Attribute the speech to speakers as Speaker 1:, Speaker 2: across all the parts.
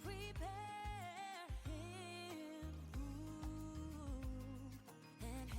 Speaker 1: Prepare him room and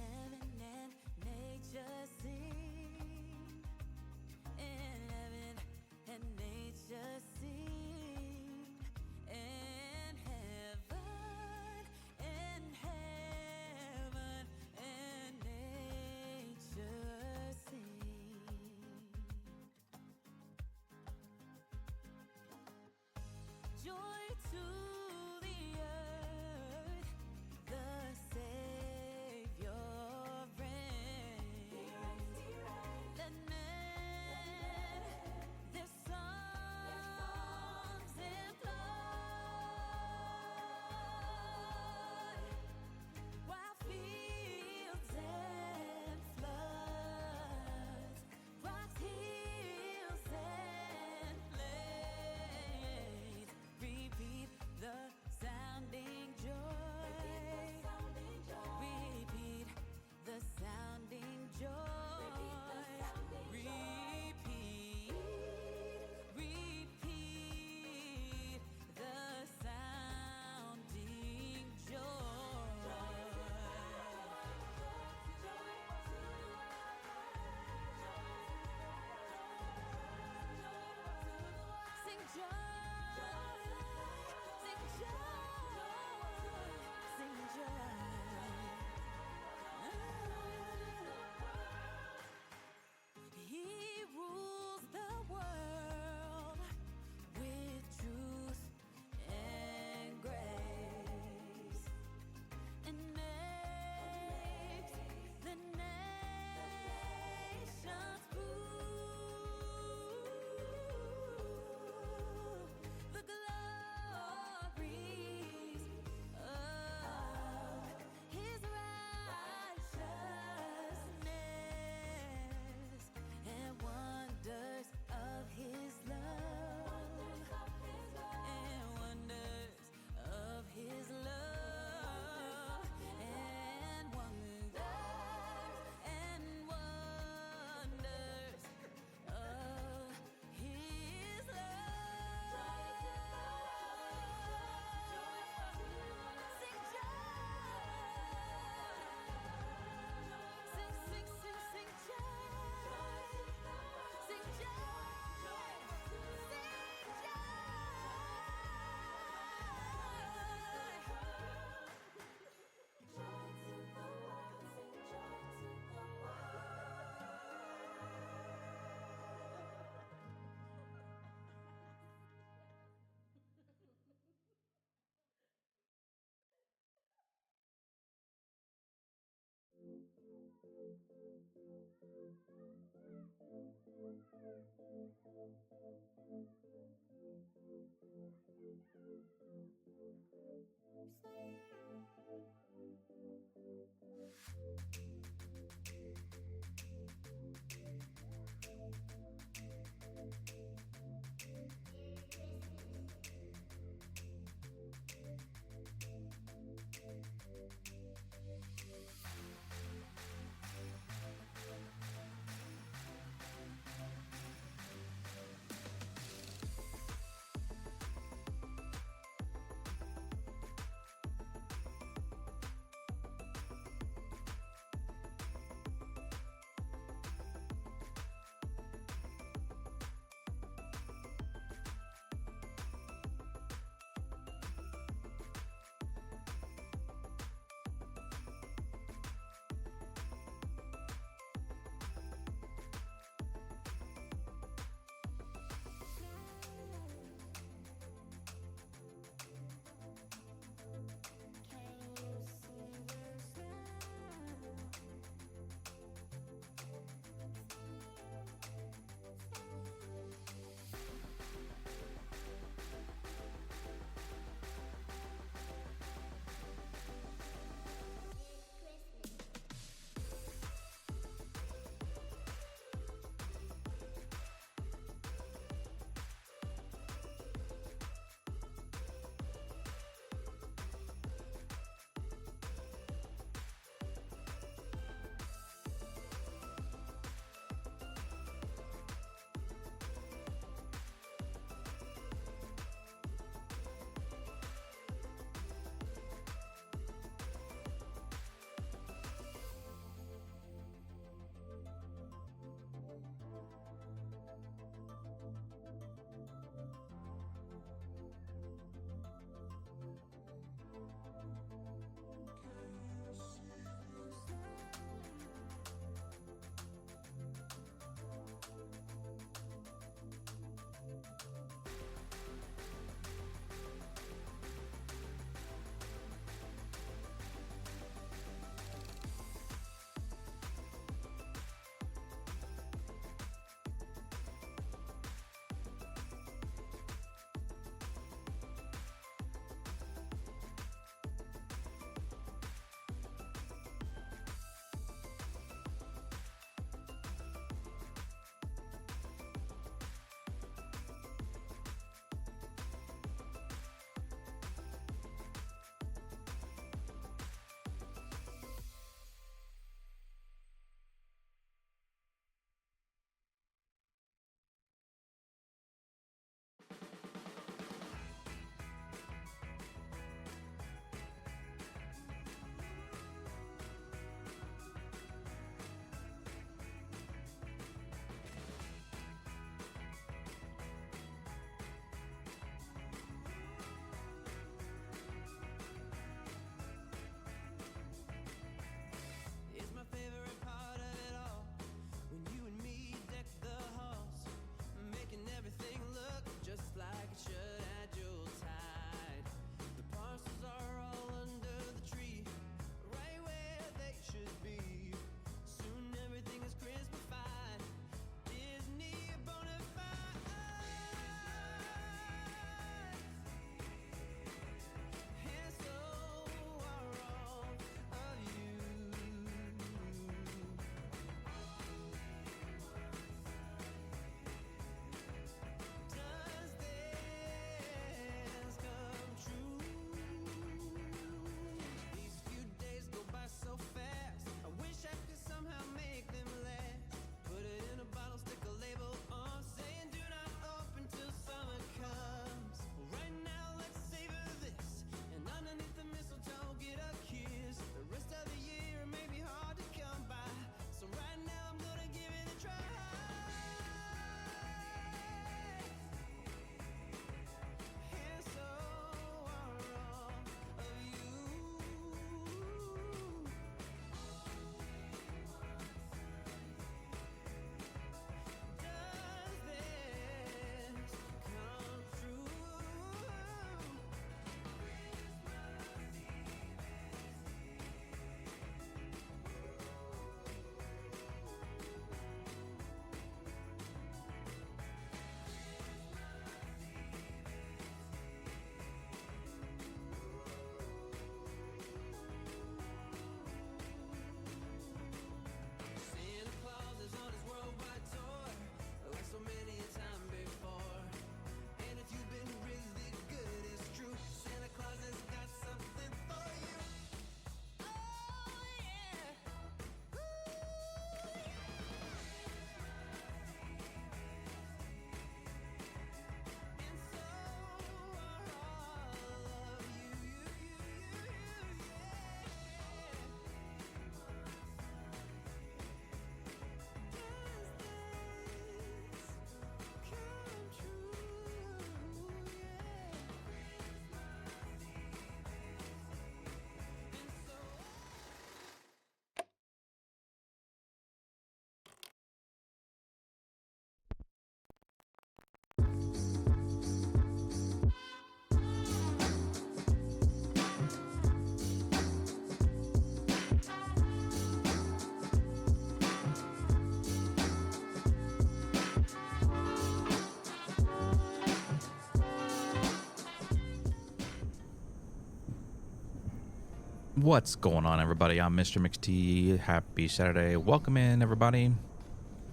Speaker 1: What's going on, everybody? I'm Mr. McT. Happy Saturday. Welcome in, everybody.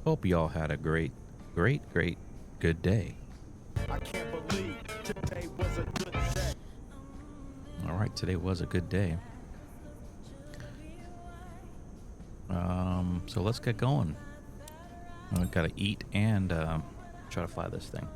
Speaker 1: Hope you all had a great good day.
Speaker 2: I can't believe today was a good day.
Speaker 1: All right, today was a good day. So let's get going. I've got to eat and try to fly this thing.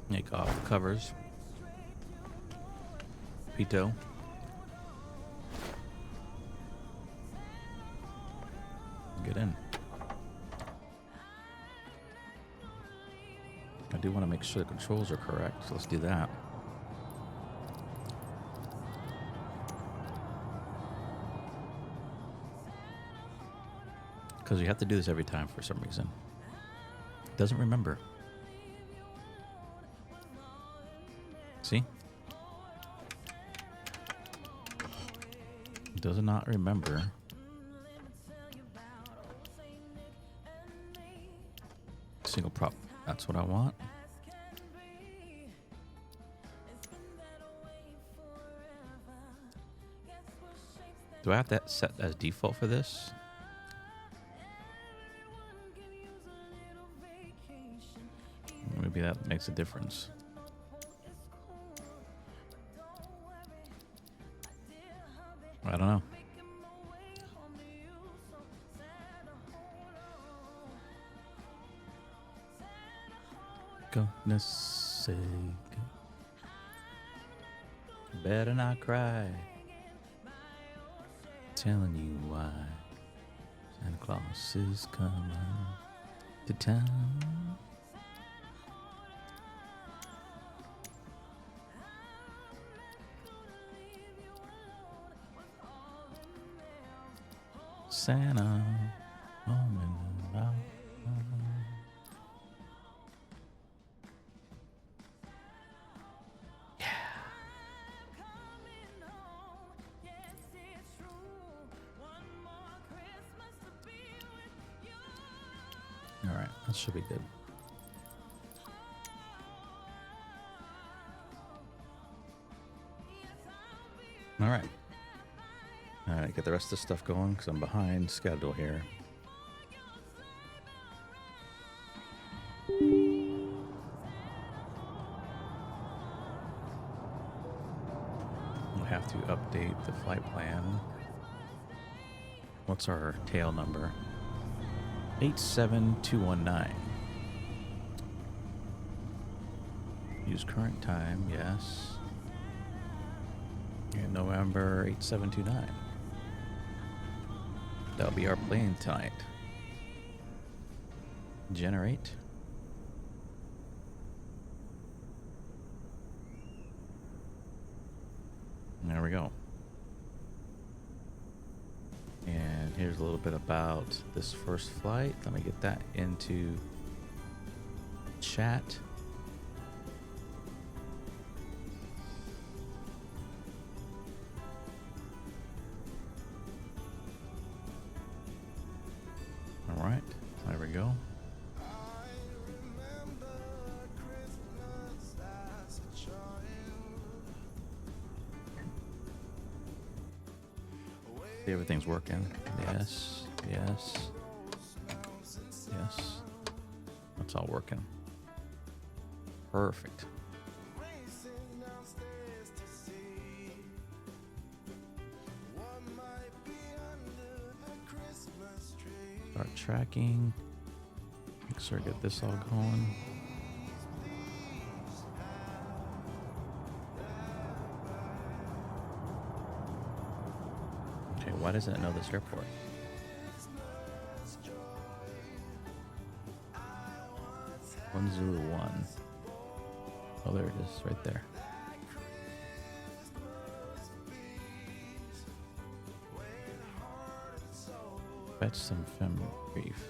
Speaker 1: Take off the covers. Pito. Get in. I do want to make sure the controls are correct, so let's do that. Because you have to do this every time for some reason. It doesn't remember. See? It does not remember. Single prop. That's what I want. Do I have that set as default for this? Maybe that makes a difference. I don't know. Goodness sake. Better not cry. Telling you why. Santa Claus is coming to town. Santa, home and about. Yeah. All right, that should be good. All right. Alright, get the rest of the stuff going because I'm behind schedule here. We'll have to update the flight plan. What's our tail number? 87219. Use current time, yes. And November 8729. That'll be our plane tonight. Generate. There we go. And here's a little bit about this first flight. Let me get that into chat. Alright, there we go. See, everything's working. Yes, yes, yes. That's all working. Perfect. Start tracking. Make sure I get this all going. Okay, why doesn't it know this airport? One zero one. Oh, there it is, right there. Fetch some fem brief.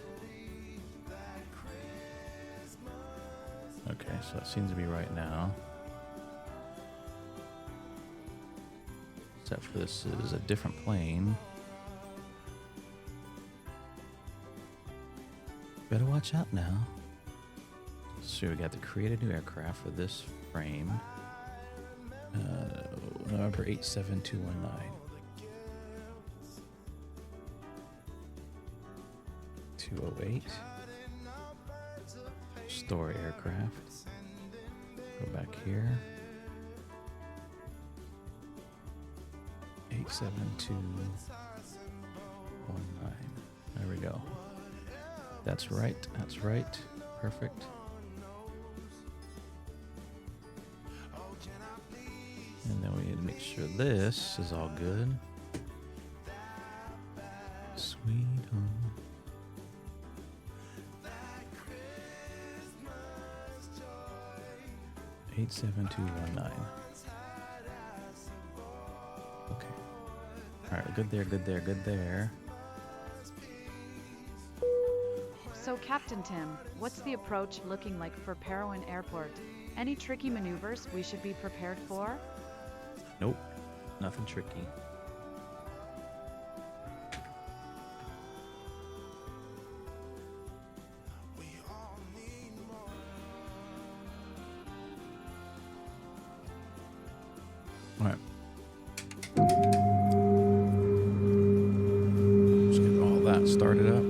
Speaker 1: Okay, so it seems to be right now. Except for this is a different plane. Better watch out now. So we got to create a new aircraft for this frame. November 87219. 208. Store aircraft. Go back here. 87219. There we go. That's right. That's right. Perfect. And then we need to make sure this is all good. Sweet home. Eight 87219. Okay. All right. Good there. Good there. Good there.
Speaker 3: So, Captain Tim, what's the approach looking like for Parowan Airport? Any tricky maneuvers we should be prepared for?
Speaker 1: Nope. Nothing tricky. All right. Let's get all that started up.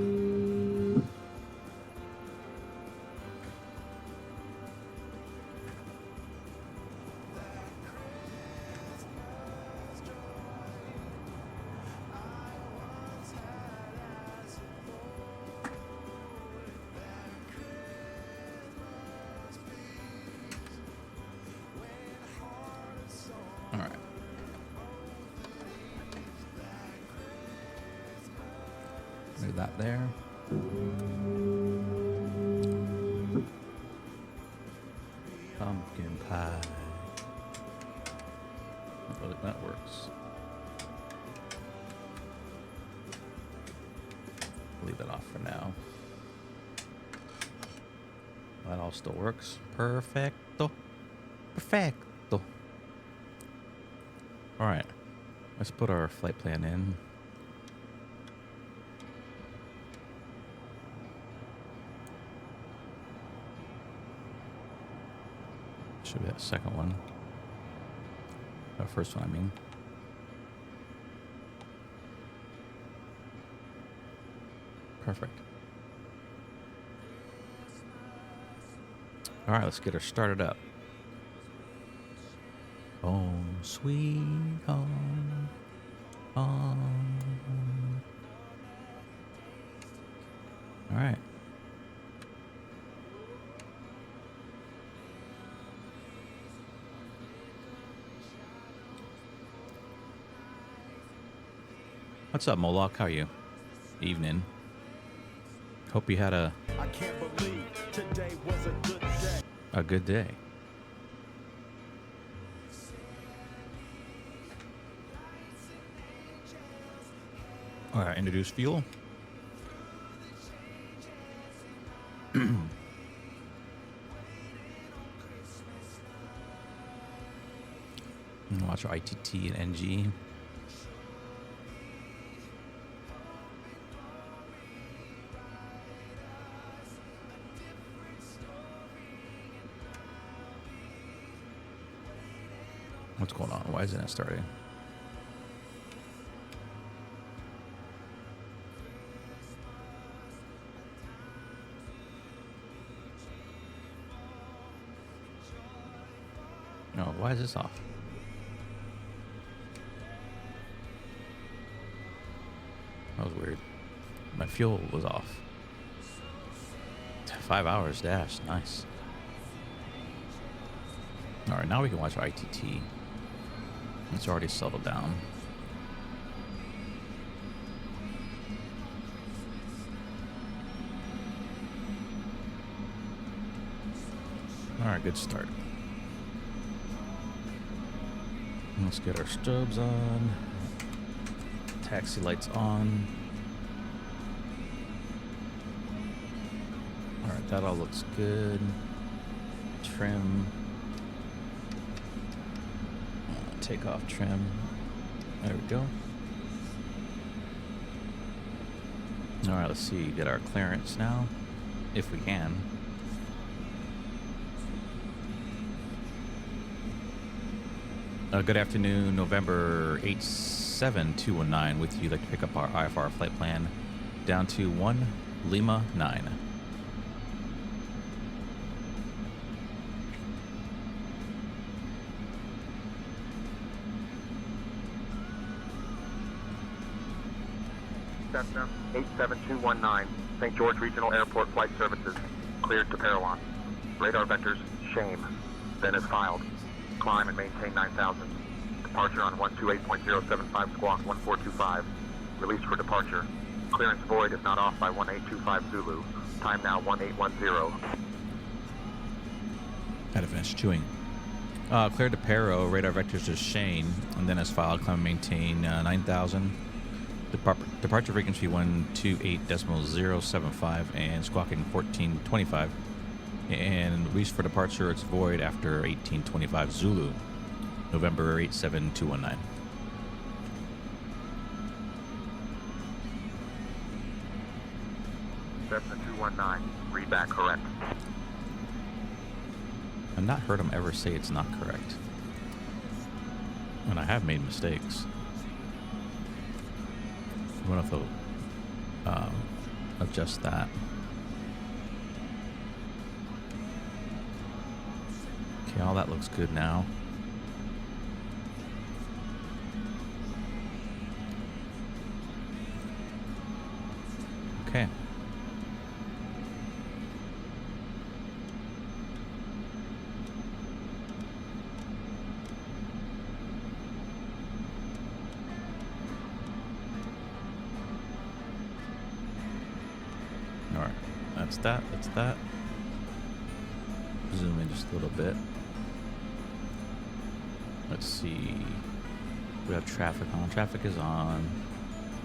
Speaker 1: All right. Move that there. Pumpkin pie. But that works. Leave that off for now. That all still works. Perfecto. Perfecto. All right. Let's put our flight plan in. Should be that second one. The first one, I mean. Perfect. All right, let's get her started up. Home, sweet home, home. All right. What's up, Moloch? How are you? Evening. Hope you had
Speaker 2: I can't believe today was a good day.
Speaker 1: a good day. All right, introduce fuel. Watch our ITT and NG. What's going on? Why isn't it starting? No, why is this off? That was weird. My fuel was off. 5 hours dash. Nice. All right, now we can watch our ITT. It's already settled down. All right, good start. Let's get our strobes on. Taxi lights on. All right, that all looks good. Trim. Takeoff trim. There we go. All right, let's see. Get our clearance now, if we can. Good afternoon, November 87219 with you. Like to pick up our IFR flight plan down to 1 Lima 9.
Speaker 4: Cessna 87219, St. George Regional Airport Flight Services, cleared to Parowan. Radar vectors, shame. Then is filed. Climb and maintain 9,000. Departure on 128.075 squawk 1425. Release for departure. Clearance void if not off by 1825 Zulu. Time now 1810.
Speaker 1: Had to finish chewing. Cleared to Paro, radar vectors is Shane, and then as filed, climb and maintain 9,000. Departure frequency 128.075 and squawking 1425. And release for departure, it's void after 1825 Zulu, November 87219.
Speaker 4: Cessna 219, read back correct.
Speaker 1: I've not heard him ever say it's not correct. And I have made mistakes. I'm gonna have to adjust that. Okay, all that looks good now. Okay. All right, that's that. That's that. Zoom in just a little bit. Let's see. We have traffic on. Traffic is on.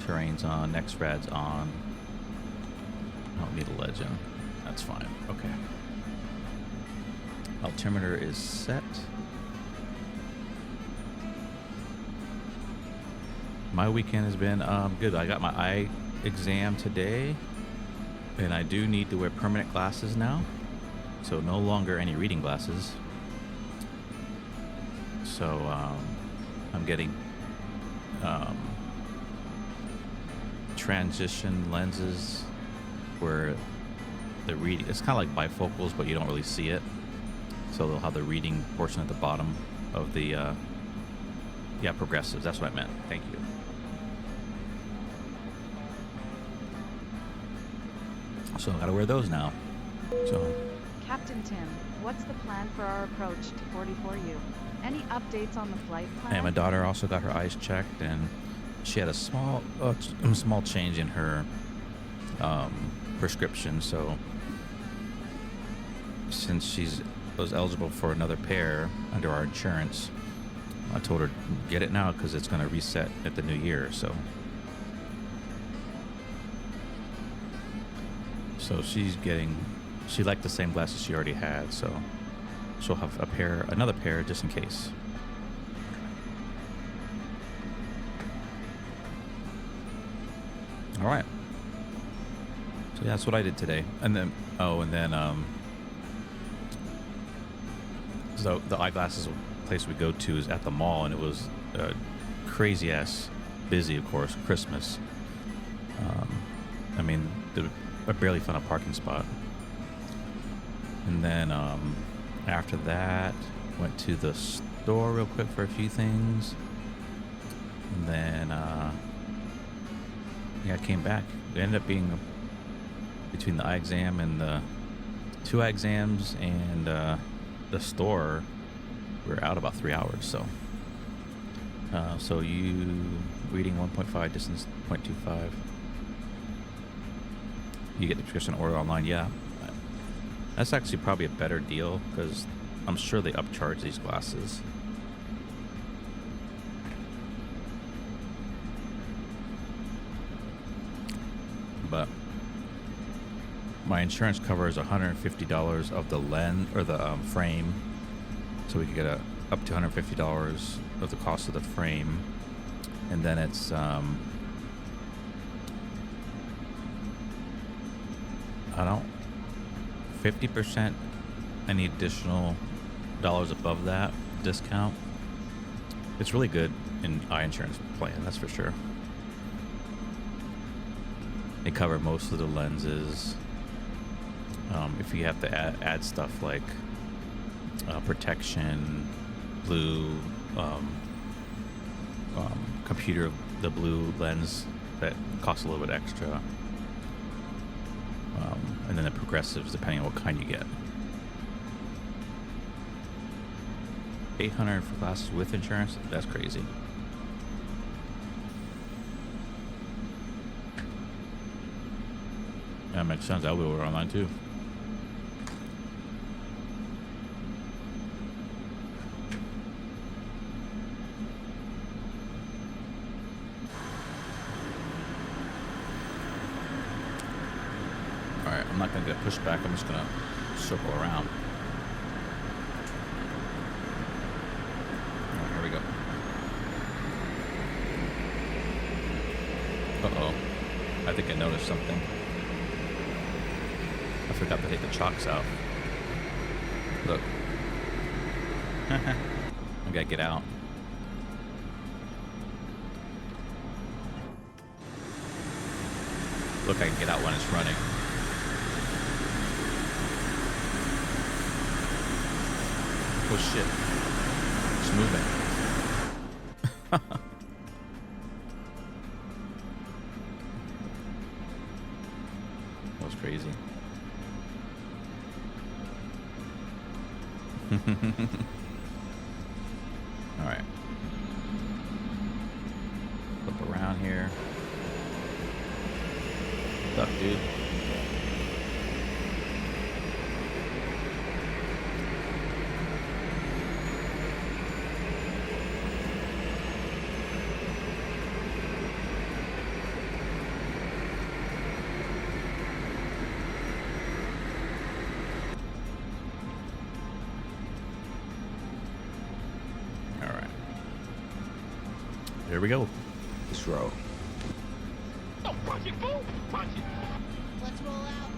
Speaker 1: Terrain's on. NextRad's on. I don't need a legend. That's fine. Okay. Altimeter is set. My weekend has been good. I got my eye exam today, and I do need to wear permanent glasses now, so no longer any reading glasses. So I'm getting transition lenses where the reading, it's kind of like bifocals, but you don't really see it. So they'll have the reading portion at the bottom of the yeah, progressives. That's what I meant. Thank you. So I gotta wear those now. So
Speaker 3: Captain Tim, what's the plan for our approach to 44U? Any updates on the flight plan?
Speaker 1: and my daughter also got her eyes checked, and she had a small change in her prescription. So since she's was eligible for another pair under our insurance, I told her get it now because it's going to reset at the new year. So she's getting, she liked the same glasses she already had, so she'll have another pair just in case. All right. So yeah, that's what I did today. And then so the eyeglasses place we go to is at the mall, and it was crazy ass busy, of course, Christmas. I mean, I barely found a parking spot. And then after that, went to the store real quick for a few things. And then yeah, I came back. It ended up being between the eye exam and the 2 eye exams and the store, we were out about 3 hours. So you reading 1.5, distance 0.25. You get the prescription order online. Yeah, that's actually probably a better deal because I'm sure they upcharge these glasses. But my insurance covers $150 of the lens or the frame, so we could get up to $150 of the cost of the frame. And then it's I don't 50% any additional dollars above that discount. It's really good in eye insurance plan, that's for sure. They cover most of the lenses. If you have to add stuff like protection, blue, computer, the blue lens that costs a little bit extra, and then the progressives depending on what kind you get. $800 for glasses with insurance? That's crazy. That makes sense. I'll be order online too. Alright, I'm not going to get pushed back. I'm just going to circle around. Alright, here we go. Uh-oh. I think I noticed something. I forgot to take the chocks out. Look. I gotta get out. Look, I can get out when it's running. Oh shit. It's moving. That was crazy. All right. Flip around here. What's up, dude? Here we go.
Speaker 5: This row.
Speaker 2: Don't punch it, fool! Punch it!
Speaker 6: Let's roll out.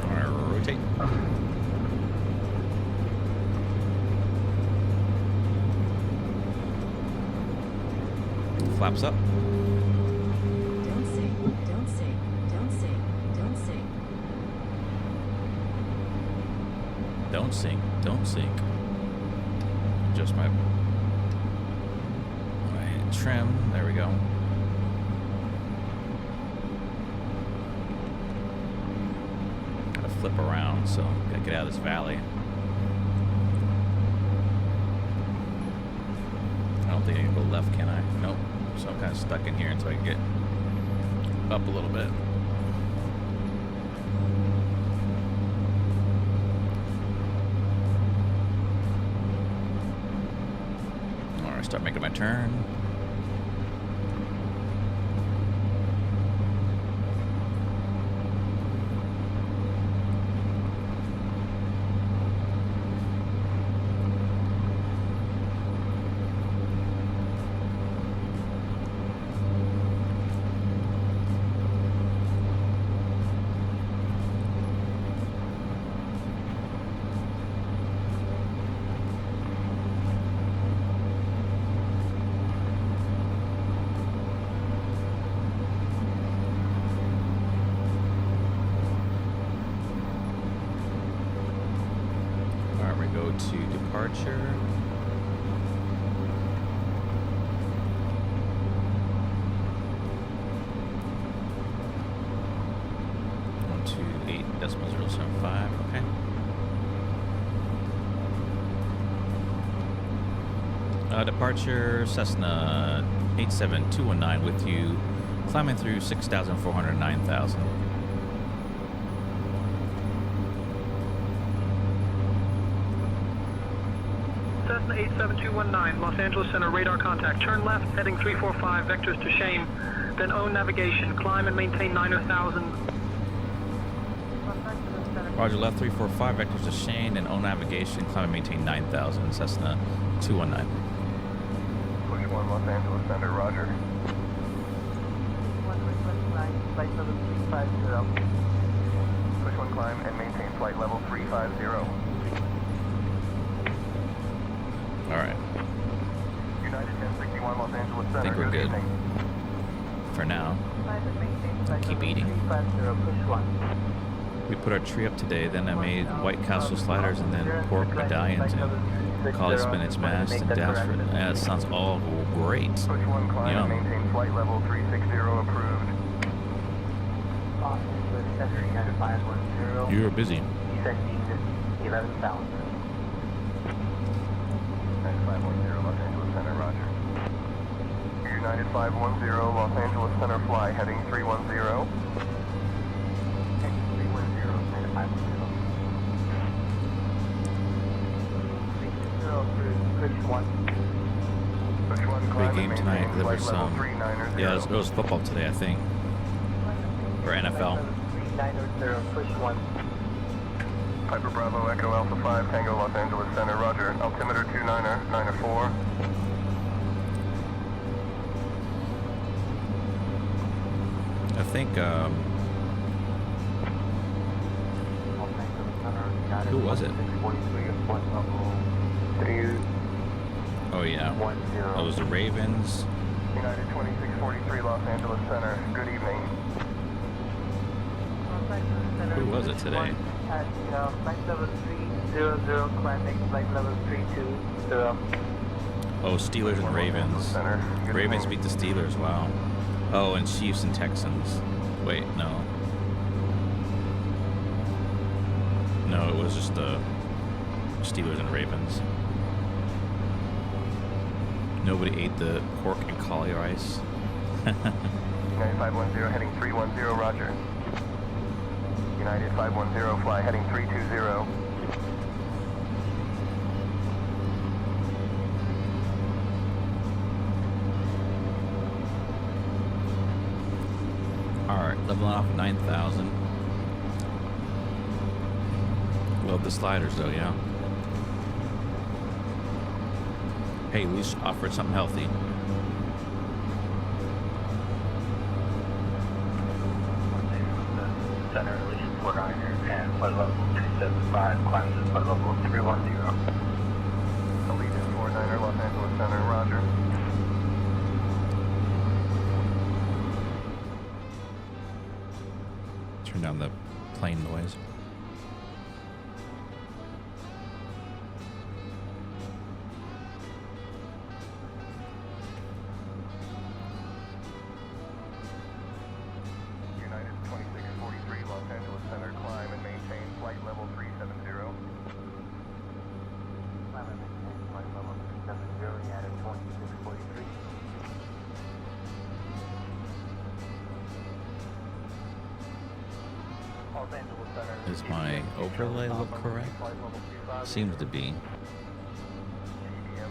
Speaker 1: All right, rotate. Flaps up.
Speaker 6: Don't sing, don't sing, don't sing, don't sing.
Speaker 1: Don't sink, don't sink. Just my trim. There we go. Gotta flip around, so gotta get out of this valley. I don't think I can go left, can I? Nope. So I'm kind of stuck in here until I can get up a little bit. All right, start making my turn. To departure. To 8.075. Okay. Departure Cessna 87219 with you, climbing through 6,409,000.
Speaker 4: Cessna 87219, Los Angeles Center, radar contact. Turn left, heading 345, vectors to Shame. Then own navigation. Climb and maintain 9,000.
Speaker 1: Roger, left 345, vectors to Shane, and own navigation, climb and maintain 9,000, Cessna 219.
Speaker 4: Push 1, Los Angeles Center, roger. Flight level 350. Push 1, climb and maintain flight level 350.
Speaker 1: Alright,
Speaker 4: United 1061, Los Angeles Center.
Speaker 1: I think we're good.
Speaker 4: Evening.
Speaker 1: For now. Keep eating. We put our tree up today, then I made White Castle sliders and then pork medallions and cauli spinach mash and dash for it. Yeah, that sounds all great.
Speaker 4: Push 1, climb
Speaker 1: Yum.
Speaker 4: and maintain flight level 360 approved.
Speaker 1: You're busy.
Speaker 4: Descending 11,000. 9510 Los Angeles Center, roger. United 510 Los Angeles Center, fly heading 310. Heading 310, United 510. 360, push 1. Push 1,
Speaker 1: Big
Speaker 4: climb
Speaker 1: game
Speaker 4: and
Speaker 1: tonight.
Speaker 4: maintain
Speaker 1: Deliver
Speaker 4: flight level
Speaker 1: some.
Speaker 4: 390.
Speaker 1: Yeah, it was football today, I think. Or NFL.
Speaker 4: 390, push 1. Piper Bravo, Echo Alpha 5, Tango, Los Angeles Center, roger. Altimeter 29er, 904.
Speaker 1: I think, who was it? Oh yeah, it was the Ravens.
Speaker 4: United 2643, Los Angeles Center, good evening.
Speaker 1: Who was it today?
Speaker 4: Flight level 300, climbing flight level 320.
Speaker 1: Oh, Steelers and Ravens. Ravens beat the Steelers, wow. Oh, and Chiefs and Texans. Wait, no. No, it was just the Steelers and Ravens. Nobody ate the pork and cauli rice.
Speaker 4: United 510, heading 310, roger. United 510, fly heading 320.
Speaker 1: Alright, leveling off 9,000. Love the sliders though, yeah. Hey, at least offered something healthy.
Speaker 4: Center, release 49er, and flight level 275, climb to flight level 310. Allegiant 49er, Los Angeles Center, roger.
Speaker 1: Turn down the plane noise.
Speaker 4: United 2643, Los Angeles Center, climb and maintain flight level 370. Climb and maintain flight level 370, United 2643. Los Angeles Center.
Speaker 1: Does my overlay look correct? Seems to be.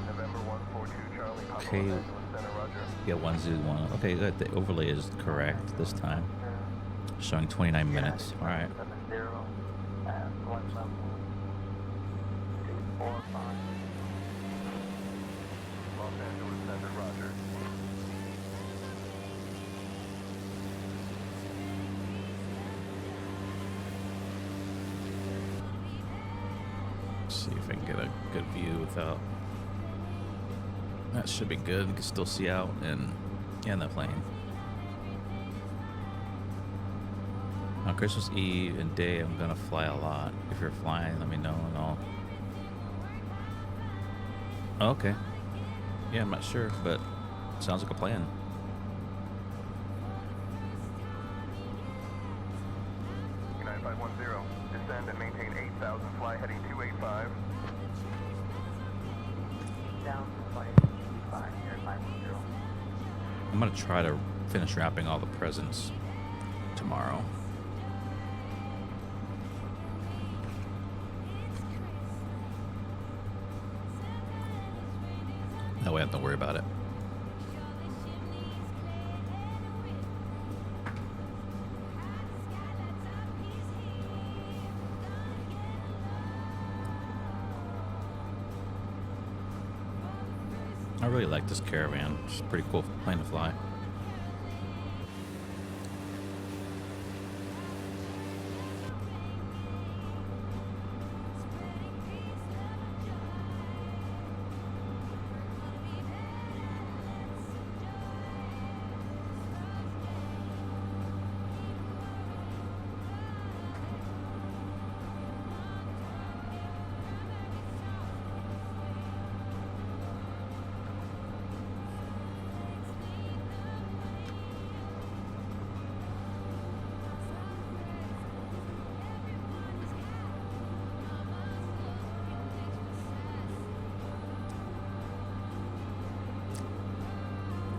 Speaker 4: November 142, Charlie, Papa,
Speaker 1: Okay.
Speaker 4: Los Angeles Center, roger.
Speaker 1: Yeah, 1Z1. Okay, good. The overlay is correct this time. Showing 29 minutes. Alright.
Speaker 4: 70, and 1 level 245. Los Angeles Center, roger.
Speaker 1: See if I can get a good view without. That should be good. You can still see out and the plane. On Christmas Eve and day, I'm gonna fly a lot. If you're flying, let me know and I'll. Okay. Yeah, I'm not sure, but sounds like a plan.
Speaker 4: United 510, descend and maintain 8,000, fly heading 285. Down to flight 85, United 510.
Speaker 1: I'm gonna try to finish wrapping all the presents tomorrow. That way I don't have to worry about it. I really like this Caravan. It's a pretty cool plane to fly.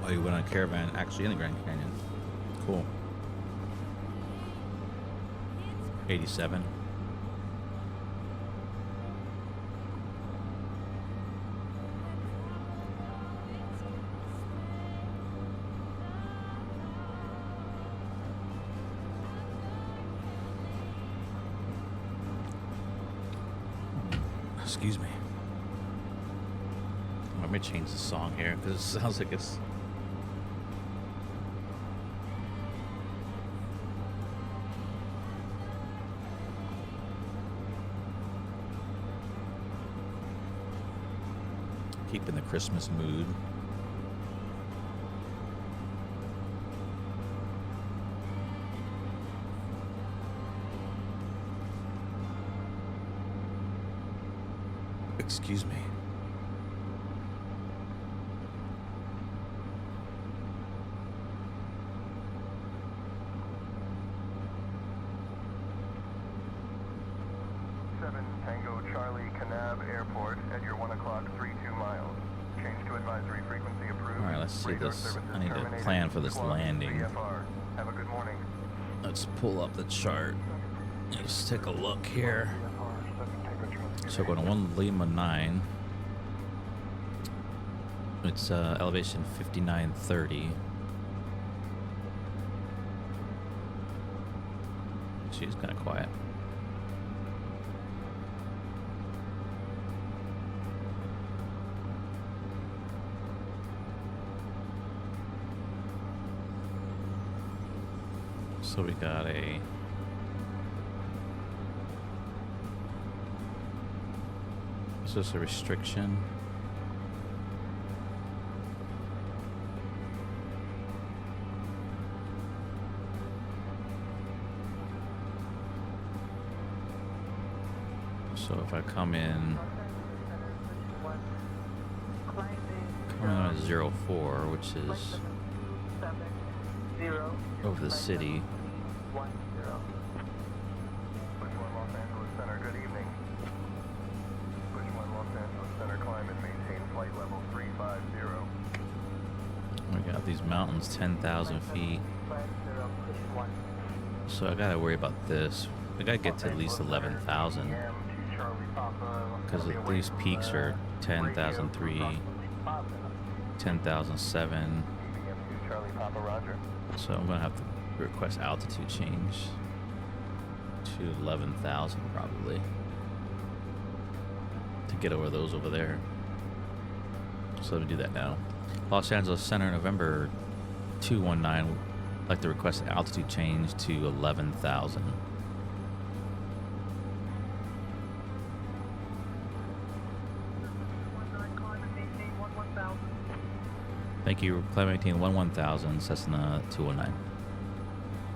Speaker 1: Oh, you went on a Caravan actually in the Grand Canyon. Cool. 87. Excuse me. Let me change the song here because it sounds like it's. Keeping the Christmas mood. Excuse me.
Speaker 4: Tango Charlie Canab Airport at your 1 o'clock 32 miles. Change to advisory frequency approved.
Speaker 1: All right, let's see
Speaker 4: Radar
Speaker 1: this.
Speaker 4: services
Speaker 1: I need to
Speaker 4: terminated.
Speaker 1: plan for this
Speaker 4: Clock
Speaker 1: landing.
Speaker 4: VFR. Have a good morning.
Speaker 1: Let's pull up the chart. Let's take a look here. So we're going to 1 Lima 9. It's elevation 5930. She's kind of quiet. So we got a is this a restriction? So if I come in on a 04, which is over the city.
Speaker 4: Push 1 Los Angeles Center, good evening. Push 1 Los Angeles Center, climb and maintain flight level 350.
Speaker 1: We got these mountains 10,000 feet. So I gotta worry about this. I gotta get to at least 11,000 because these peaks are 10,003, 10,007. So I'm gonna have to request altitude change to 11,000 probably to get over those over there. So to do that now. Los Angeles Center, November 219. I'd like to request an altitude change to 11,000. Thank you. Climb 18 11,000 Cessna 219.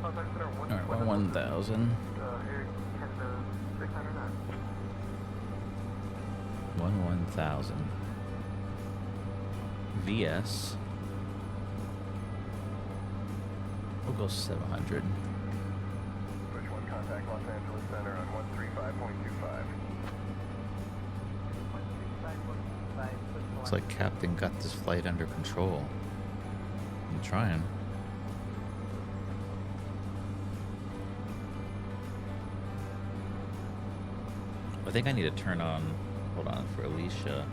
Speaker 1: Alright, 11,000. 11,000. VS. We'll go 700.
Speaker 4: Push 1 contact Los Angeles Center on 135.25.
Speaker 1: Looks like Captain got this flight under control. I'm trying. I think I need to turn on, hold on, for Alicia.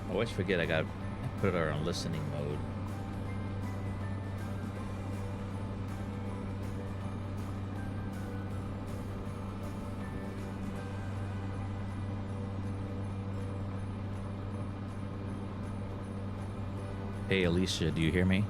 Speaker 1: I always forget I gotta put her on listening mode. Hey Alicia, do you hear me?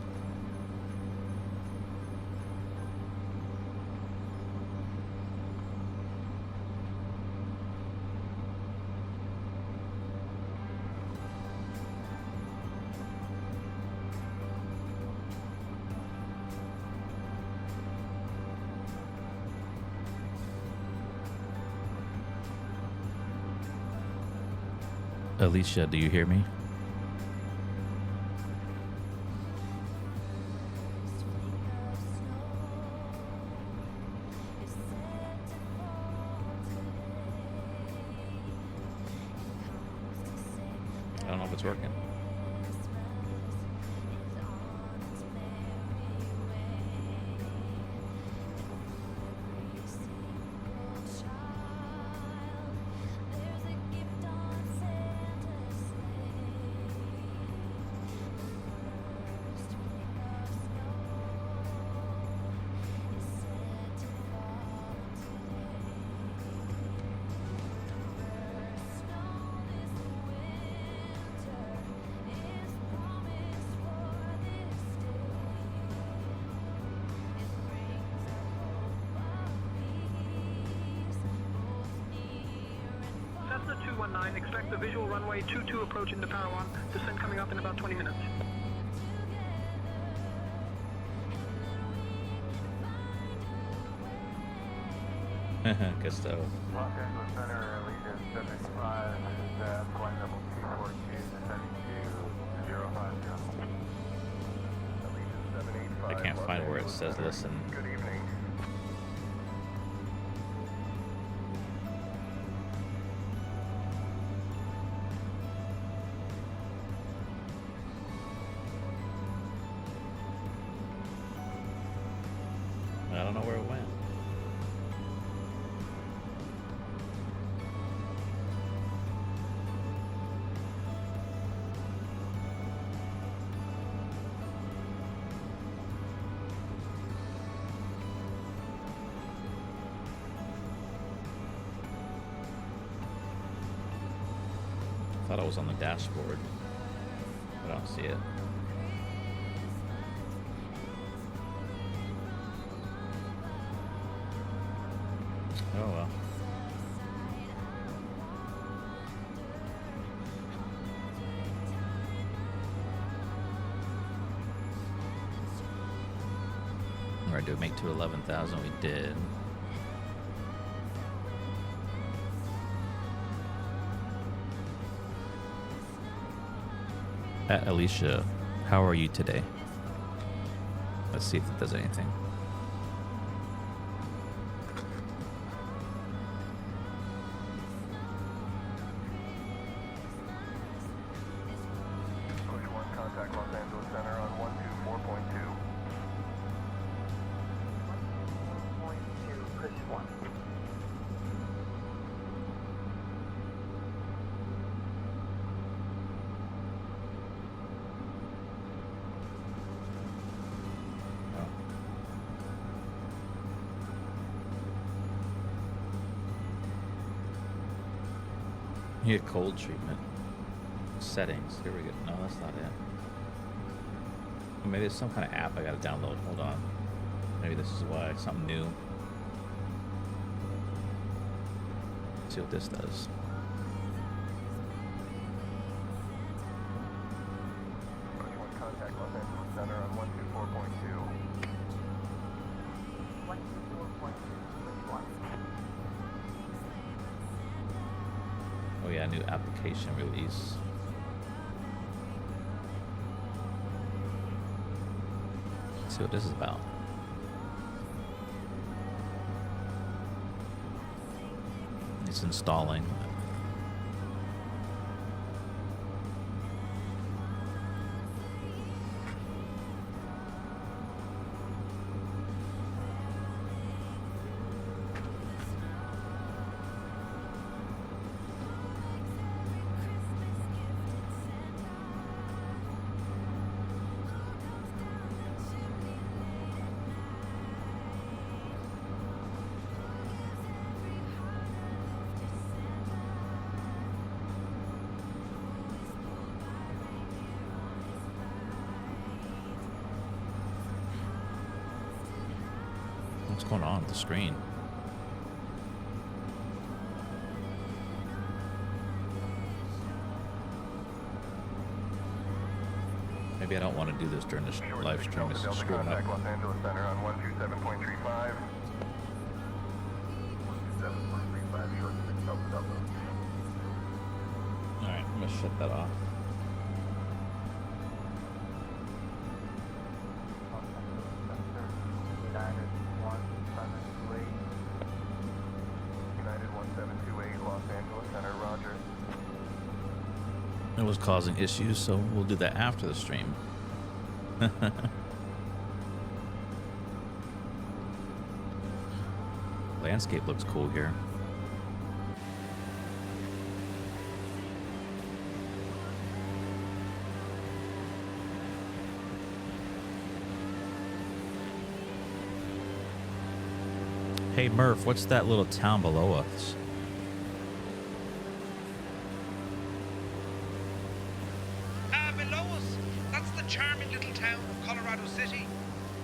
Speaker 1: Alicia, do you hear me? I don't know if it's working.
Speaker 5: Cessna 219, expect the visual runway 22 approach into Parowan. Descent coming up in about 20 minutes.
Speaker 1: Good stuff.
Speaker 4: Los Angeles Center, Allegiant 75, flight level 242, descending to 050. Allegiant 785.
Speaker 1: I can't find where it says listen.
Speaker 4: Good evening.
Speaker 1: I don't know where it went. I thought it was on the dashboard, but I don't see it. Oh well. Alright, do we make to 11,000? We did. At Alicia, how are you today? Let's see if it does anything.
Speaker 4: Push 1, contact Los Angeles Center on 124.2. 124.2, push 1.
Speaker 1: You get cold treatment. Settings. Here we go. No, that's not it. Maybe there's some kind of app I gotta download. Hold on. Maybe this is why. Something new. Let's see what this does.
Speaker 4: Push 1, contact Los Angeles Center on 124.2. 124.2, push 1.
Speaker 1: Oh yeah, new application release. Let's see what this is about. It's installing. going on with the screen? Maybe I don't want to do this during this live stream. It's screwing up.
Speaker 7: Los Angeles Center on 127.35. 127.35, short 6 Delta.
Speaker 1: Alright, I'm going to shut that off.
Speaker 7: United 1728. United 1728, Los Angeles Center, roger.
Speaker 1: It was causing issues, so we'll do that after the stream. Landscape looks cool here. Hey Murph, what's that little town below us?
Speaker 8: Below us, that's the charming little town of Colorado City.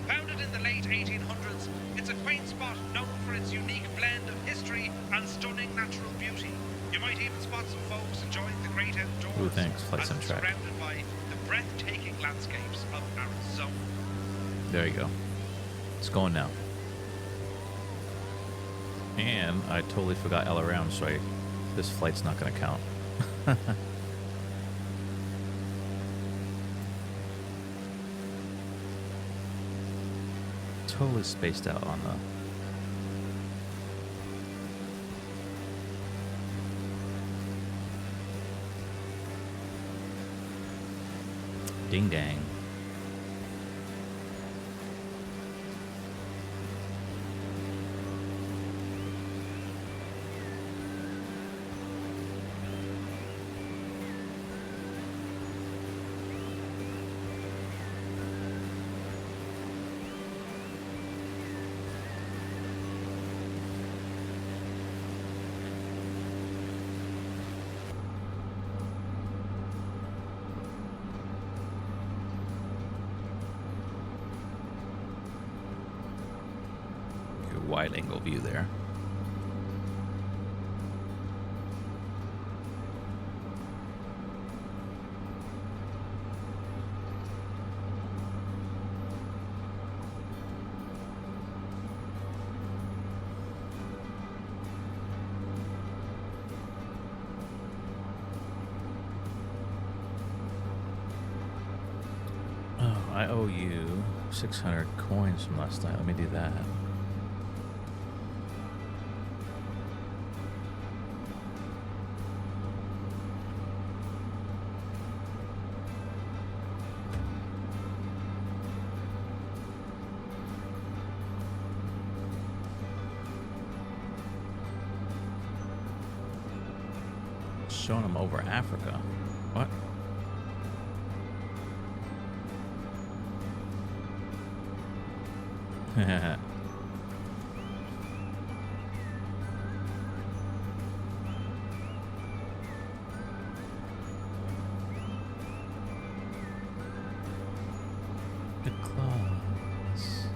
Speaker 8: Founded in the late 1800s, it's a quaint spot known for its unique blend of history and stunning natural beauty. You might even spot some folks enjoying the great outdoors.
Speaker 1: Ooh, thanks. Flight
Speaker 8: as
Speaker 1: Sim
Speaker 8: it's
Speaker 1: track.
Speaker 8: surrounded by the breathtaking landscapes of Arizona.
Speaker 1: There you go. It's going now. And I totally forgot LRM, so this flight's not going to count. Totally spaced out on the... Ding dang. Wide angle view there. Oh, I owe you 600 coins from last night. Let me do that. Showing them over Africa. What? The claws.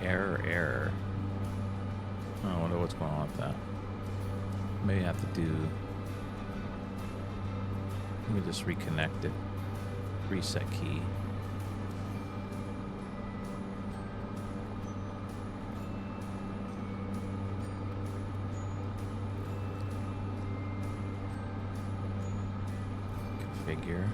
Speaker 1: Error. Oh, I wonder what's going on with that. Maybe I have to do... Let me just reconnect it. Reset key. Configure.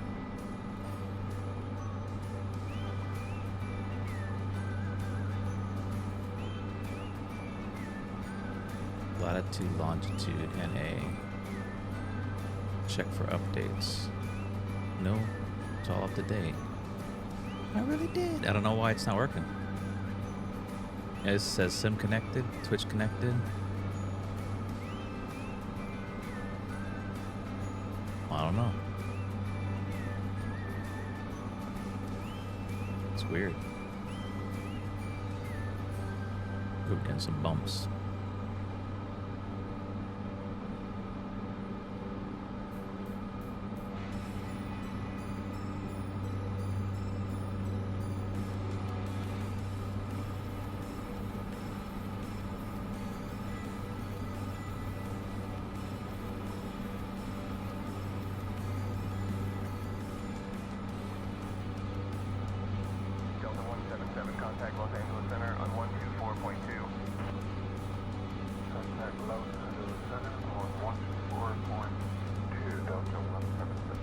Speaker 1: Latitude, longitude, NA. Check for updates. No, it's all up to date. I really did. I don't know why it's not working. It says SIM connected, Twitch connected. I don't know. It's weird. Ooh, getting some bumps.
Speaker 7: Delta 177, contact Los Angeles Center on 124.2. Contact Los Angeles Center on 124.2, Delta 177.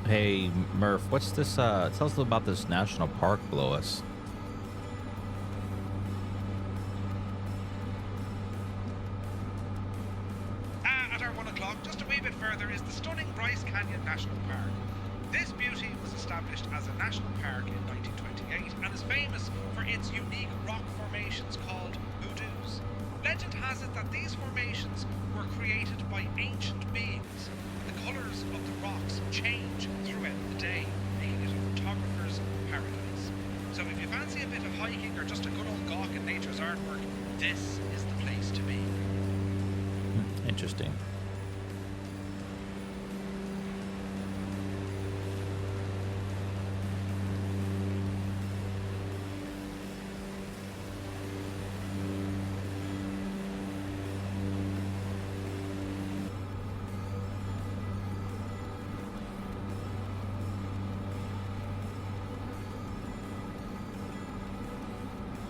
Speaker 1: Hey, Murph, what's this, tell us a little about this national park below us.
Speaker 8: At our 1 o'clock, just a wee bit further, is the stunning Bryce Canyon National Park. This beauty was established as a national park in 1928 and is famous for its unique rock formations called hoodoos. Legend has it that these formations were created by ancient beings. The colours of the rocks change throughout the day, making it a photographer's paradise. So if you fancy a bit of hiking or just a good old gawk at nature's artwork, this is the place to be.
Speaker 1: Interesting.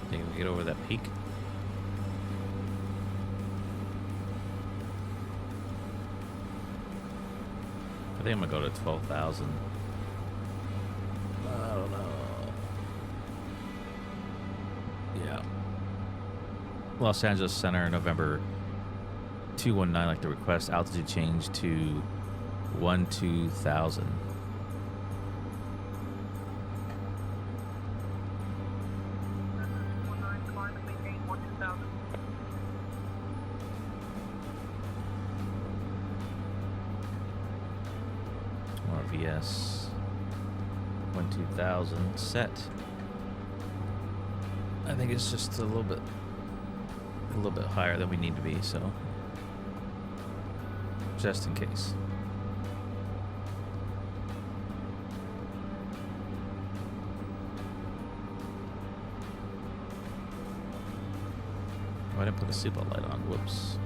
Speaker 1: Think we get over that peak? I think I'm gonna go to 12,000. I don't know. Yeah. Los Angeles Center, November 219, like the request altitude change to 12,000. RVS 12,000 set. I think it's just a little bit higher than we need to be, so just in case. Oh, I didn't put a seatbelt light on. Whoops.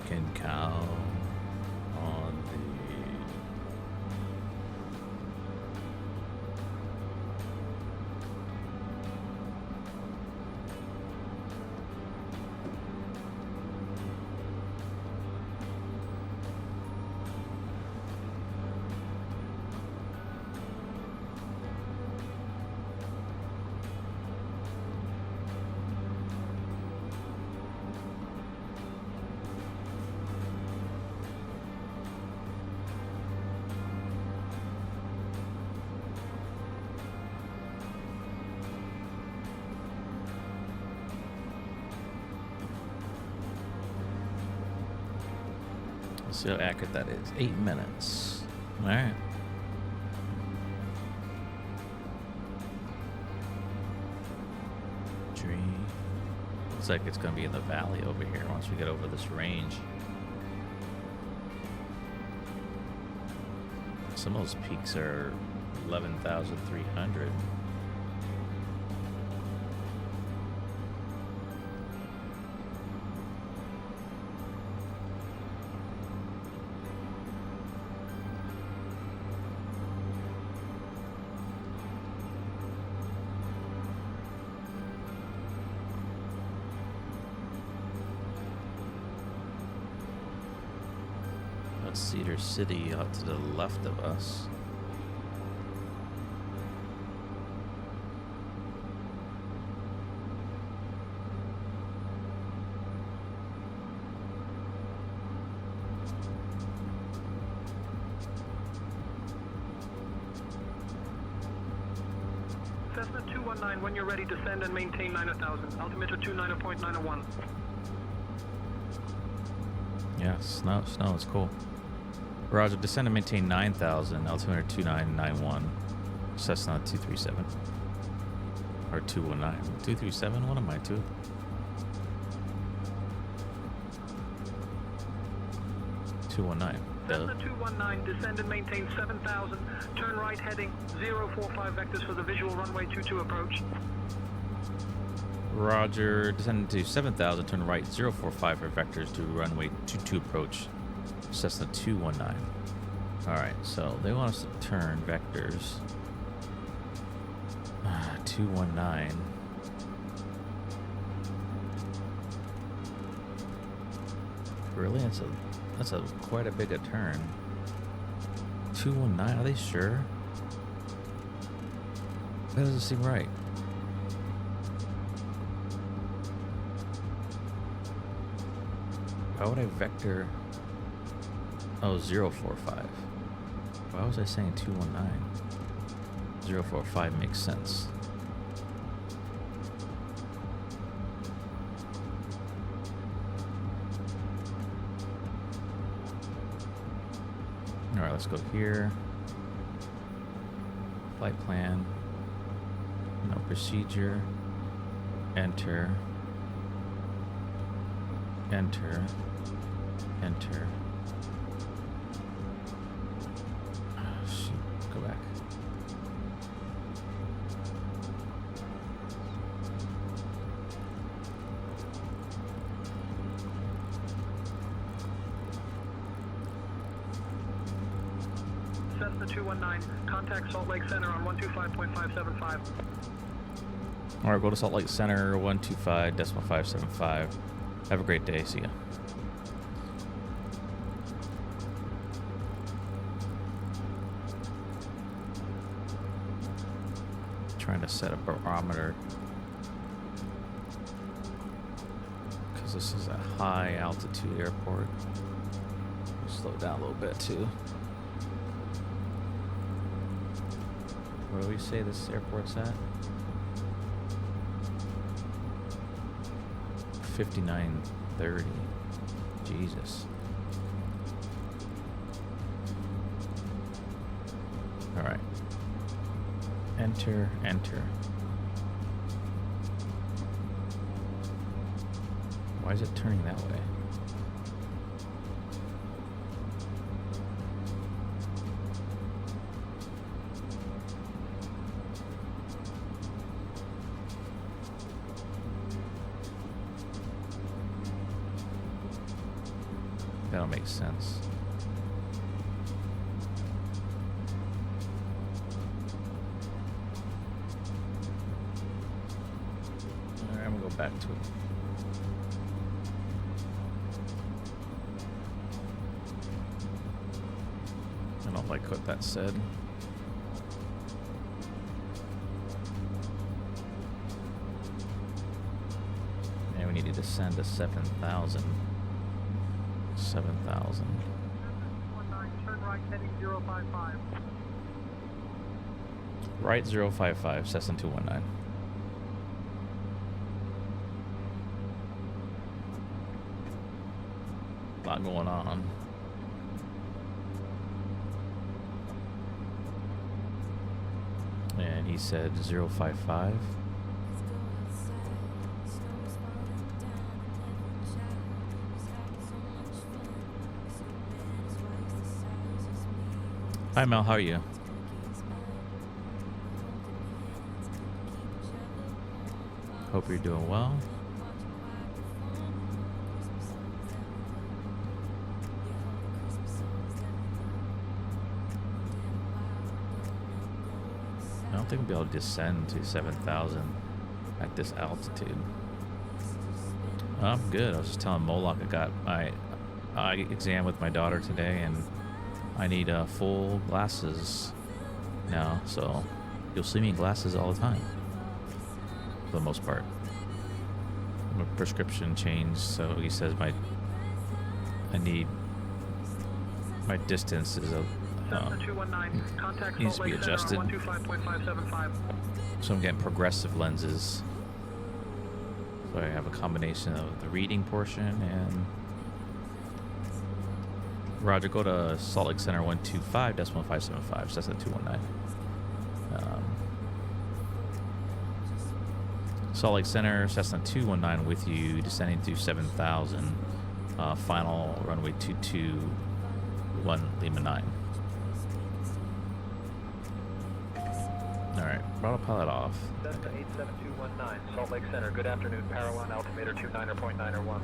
Speaker 1: Can count on me. Let's see how accurate that is. 8 minutes. All right. Dream. Looks like it's going to be in the valley over here once we get over this range. Some of those peaks are 11,300. Cedar City out to the left of us.
Speaker 5: Cessna 219, when you're ready, descend and maintain 9,000. Altimeter 29.901.
Speaker 1: Yeah, snow is cool. Roger, descend and maintain 9,000, altimeter 2991. Cessna 237. Or 219. 237? What am I, 2?
Speaker 5: Cessna 219, descend and maintain 7,000. Turn right heading 045 vectors for the visual runway 22 approach.
Speaker 1: Roger, descend to 7,000, turn right 045 for vectors to runway 22 approach. Cessna 219. Alright, so they want us to turn vectors 219. Really? That's a quite a big a turn. 219, are they sure? That doesn't seem right. Why would I vector? Oh, 045. Why was I saying 219? 045 makes sense. Alright, let's go here. Flight plan. No procedure. Enter. Enter. Enter. Oh, shoot. Go back.
Speaker 5: Cessna 219, contact Salt Lake Center on 125.575.
Speaker 1: Alright, go to Salt Lake Center, 125.575. Have a great day. See ya. Trying to set a barometer because this is a high altitude airport. Slow down a little bit too. Where do we say this airport's at? 5930. Jesus. All right. Enter, enter. Why is it turning that way? That'll make sense. Alright, I'm gonna go back to it. I don't like what that said. And we need to descend to 7,000. 7,000.
Speaker 5: 19, turn right heading 055.
Speaker 1: Right 055, Cessna 219. A lot going on. And he said 055. Hi Mel, how are you? Hope you're doing well. I don't think we'll be able to descend to 7,000 at this altitude. I'm good. I was just telling Moloch I eye exam with my daughter today, and I need full glasses now, so you'll see me in glasses all the time, for the most part. My prescription changed, so he says my distance is
Speaker 5: Cessna 219, contact
Speaker 1: needs
Speaker 5: Salt
Speaker 1: to be
Speaker 5: Lake Center
Speaker 1: adjusted.
Speaker 5: on 125.575.
Speaker 1: So I'm getting progressive lenses. So I have a combination of the reading portion and Roger, go to Salt Lake Center 125.575. So that's at 219. Salt Lake Center, Cessna 219 with you, descending to 7,000. Final runway 221 Lima 9. Alright, throttle pilot off.
Speaker 5: Cessna 87219, Salt Lake Center. Good afternoon, Parowan, altimeter 29.901.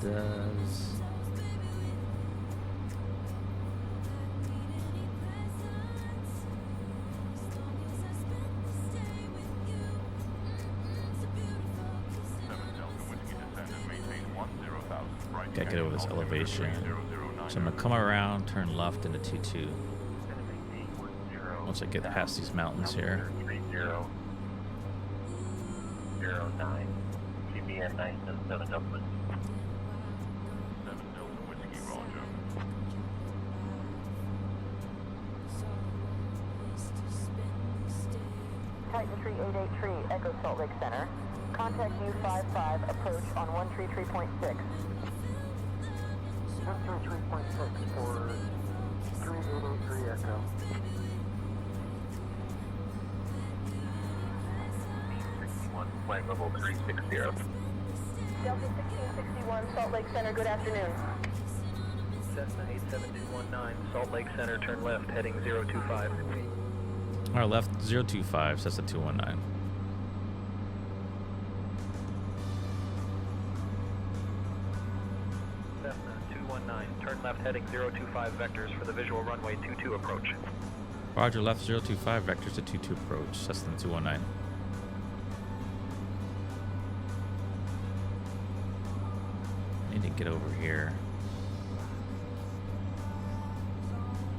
Speaker 1: Does. Gotta get over this elevation. So I'm gonna come around, turn left into 22. Once I get past these mountains here.
Speaker 4: 3009, GBN 977 Dublin. 7 Delta Whiskey, Roger.
Speaker 9: Titan 3883, Echo Salt Lake Center. Contact U55, approach on 133.6.
Speaker 4: 133.6 for 3883 Echo. Flight level 360.
Speaker 9: Delta 1661, Salt Lake Center, good afternoon.
Speaker 5: Cessna 87219, Salt Lake Center, turn left, heading 025.
Speaker 1: Our left 025, so that's a 219.
Speaker 5: Cessna 219, turn left, heading 025 vectors for the visual runway 22 approach.
Speaker 1: Roger, left 025, vectors to 22 approach, that's the 219. Need to get over here.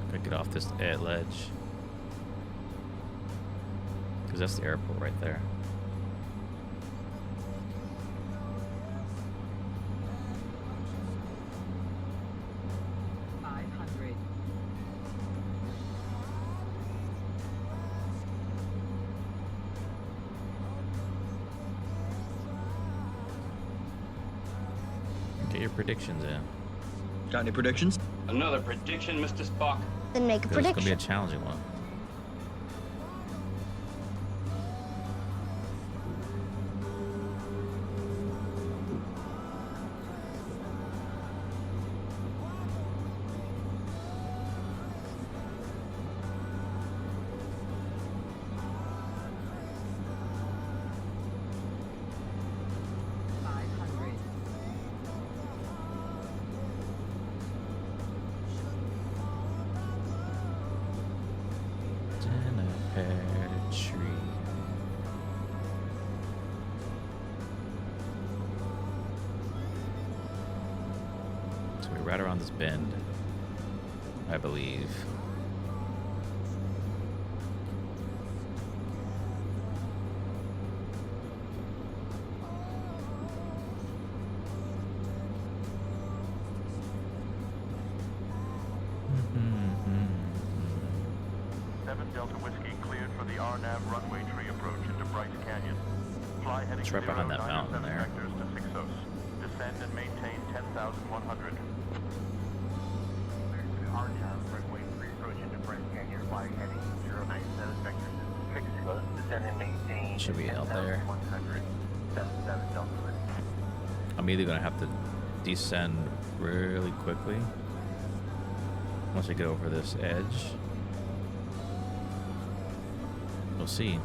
Speaker 1: Gotta get off this ledge. Because that's the airport right there. Get your predictions in.
Speaker 10: Got any predictions?
Speaker 11: Another prediction, Mr. Spock.
Speaker 12: Then make a
Speaker 1: This is gonna be a
Speaker 12: prediction.
Speaker 1: challenging one. Right around this bend, I believe.
Speaker 4: Delta Whiskey cleared for the RNAV runway tree approach into Bryce Canyon. Fly heading
Speaker 1: It's right behind that mountain
Speaker 4: 097
Speaker 1: there.
Speaker 4: vectors to Sixos. Descend and maintain 10,100. RNAV runway tree approach into Bryce Canyon. Fly heading 097 vectors to Sixos. Descend and maintain
Speaker 1: Should be out there.
Speaker 4: 10,100. 77 Delta Whiskey.
Speaker 1: I'm either gonna have to descend really quickly once I get over this edge. We'll see.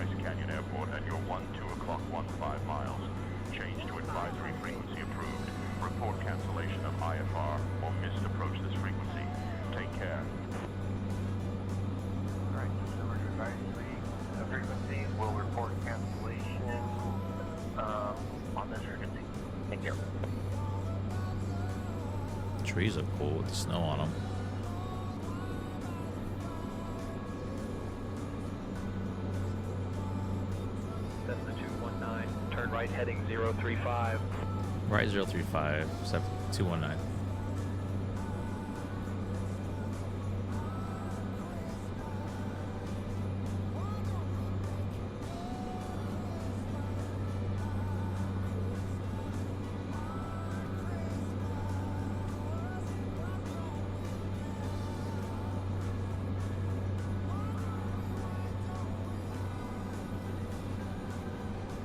Speaker 7: Canyon Airport at your 12:15 miles. Change to advisory frequency approved. Report cancellation of IFR or missed approach this frequency. Take care.
Speaker 4: Alright, number to advisory frequency will report cancellation on this frequency. Thank you.
Speaker 1: Trees look cool with the snow on them.
Speaker 5: Cessna 219, turn right heading 035.
Speaker 1: Right 035, 219.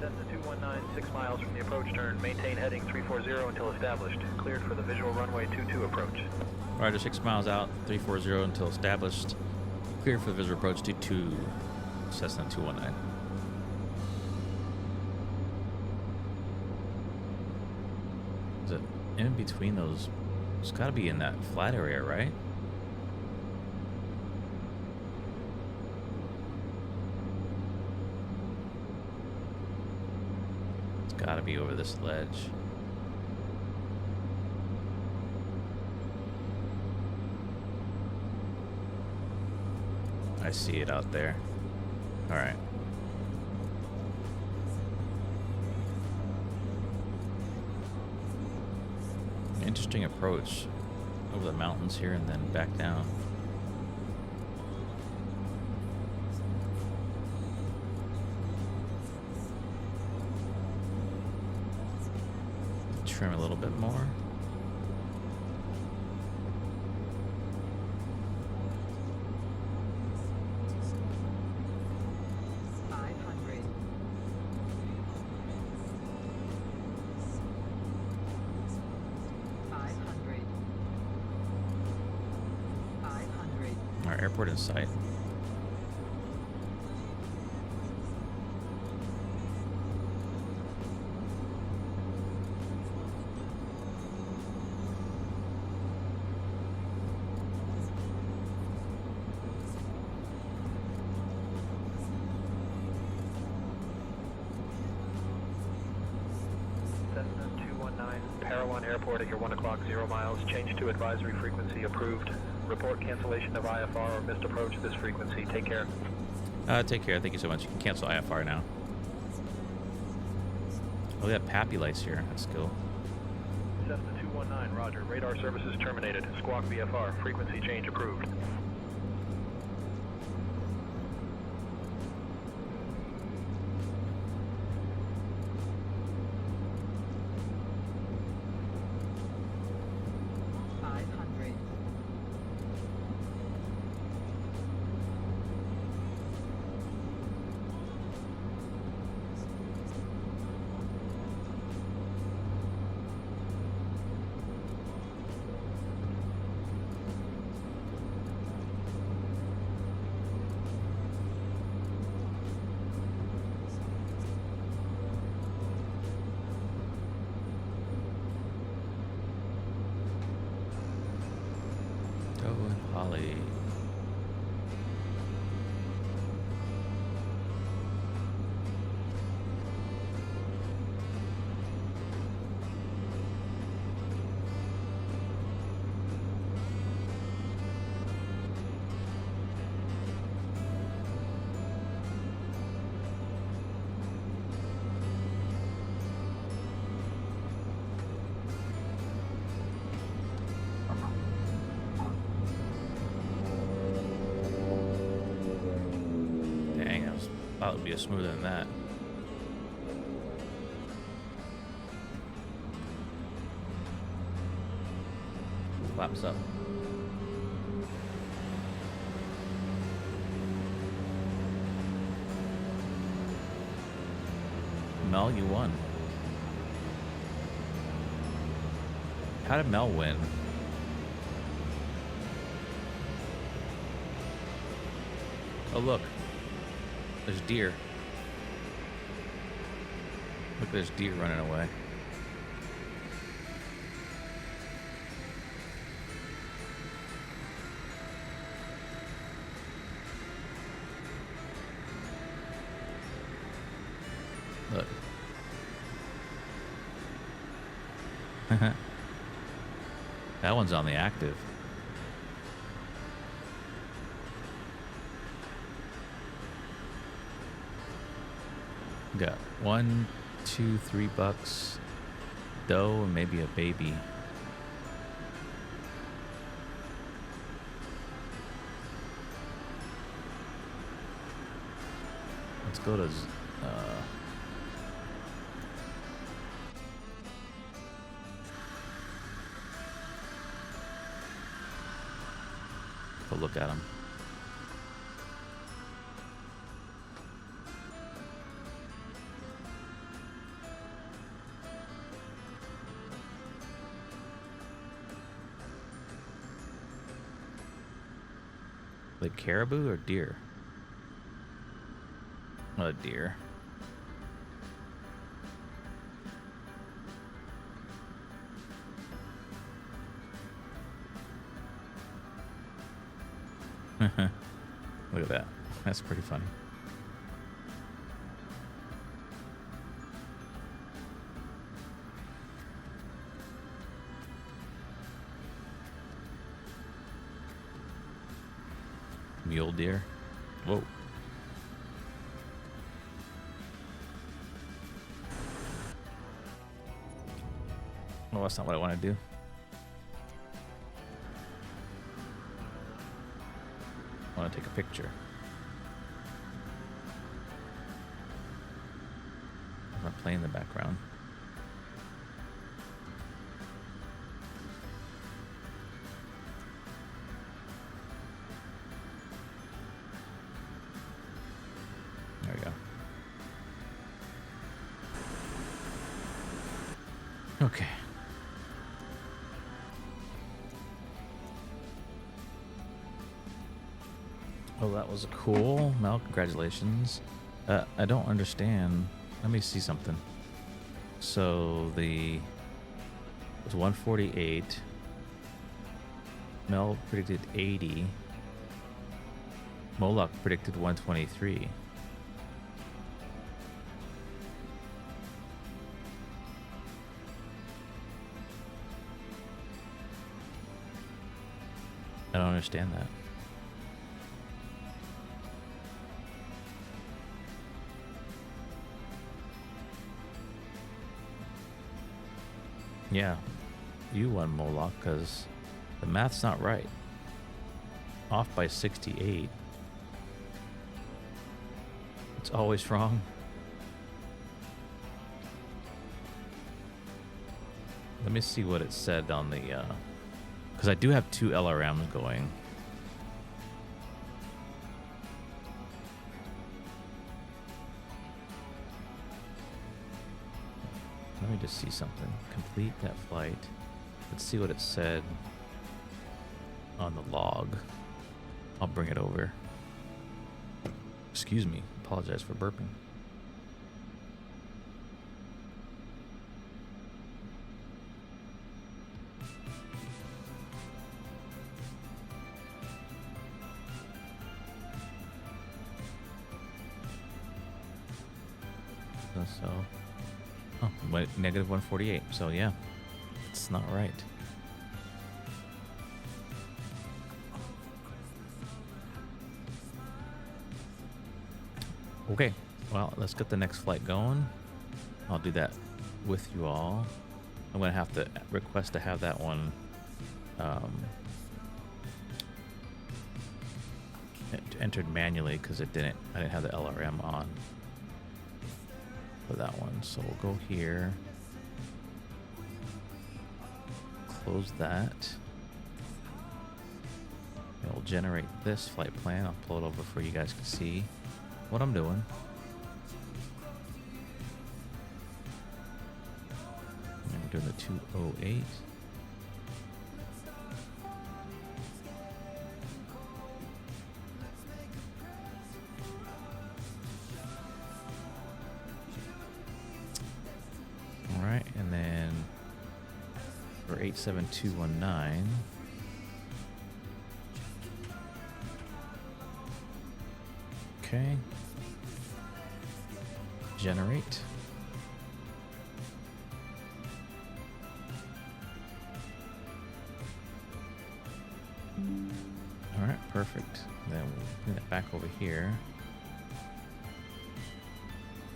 Speaker 5: Cessna 219, 6 miles from the approach turn. Maintain heading 340 until established. Cleared for the visual runway 22 approach.
Speaker 1: Roger, 6 miles out, 340 until established. Clear for the visual approach 22, Cessna 219. Is it in between those? It's got to be in that flat area, right? It's got to be over this ledge. I see it out there. All right. Interesting approach over the mountains here and then back down. Trim a little bit more. Our airport in sight.
Speaker 5: Cessna 219, Parowan Airport at your 0 miles. Change to advisory frequency approved. Report cancellation of IFR or missed approach this frequency. Take care.
Speaker 1: Take care. Thank you so much. You can cancel IFR now. Oh, we have PAPI lights here. That's cool.
Speaker 5: Cessna 219, roger. Radar services terminated. Squawk VFR. Frequency change approved.
Speaker 1: Holly. Thought it would be smoother than that. Flaps up. Mel, you won. How did Mel win? Oh, look. There's deer. Look, there's deer running away. Look. That one's on the active. Got 1, 2, 3 bucks, doe, and maybe a baby. Let's go to go look at him. Like caribou or deer? Not a deer. Look at that. That's pretty funny. Mule deer. Whoa. Well, that's not what I want to do. I want to take a picture. I'm not playing in the background. There we go. Okay. Oh, that was cool. Mel, congratulations. I don't understand. Let me see something. So it was 148. Mel predicted 80. Moloch predicted 123. I don't understand that. Yeah, you won, Moloch, because the math's not right. Off by 68. It's always wrong. Let me see what it said on the, because I do have 2 LRMs going. Let me just see something. Complete that flight. Let's see what it said on the log. I'll bring it over. Excuse me. Apologize for burping. So, oh, went negative 148. So yeah, it's not right. Okay, well, let's get the next flight going. I'll do that with you all. I'm gonna have to request to have that one entered manually because I didn't have the LRM on for that one. So we'll go here, close that. It will generate this flight plan. I'll pull it over for you guys to see what I'm doing. And we're doing the 208. 87219. Okay. Generate. All right, perfect. Then we'll bring it back over here.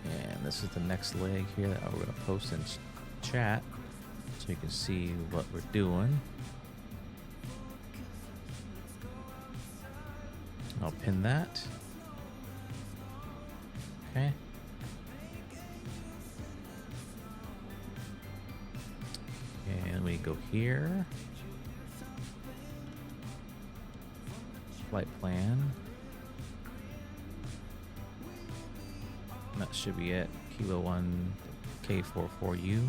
Speaker 1: And this is the next leg here that we're going to post in chat so you can see what we're doing. I'll pin that. Okay. And we go here. Flight plan. That should be it. Kilo 1 K44U.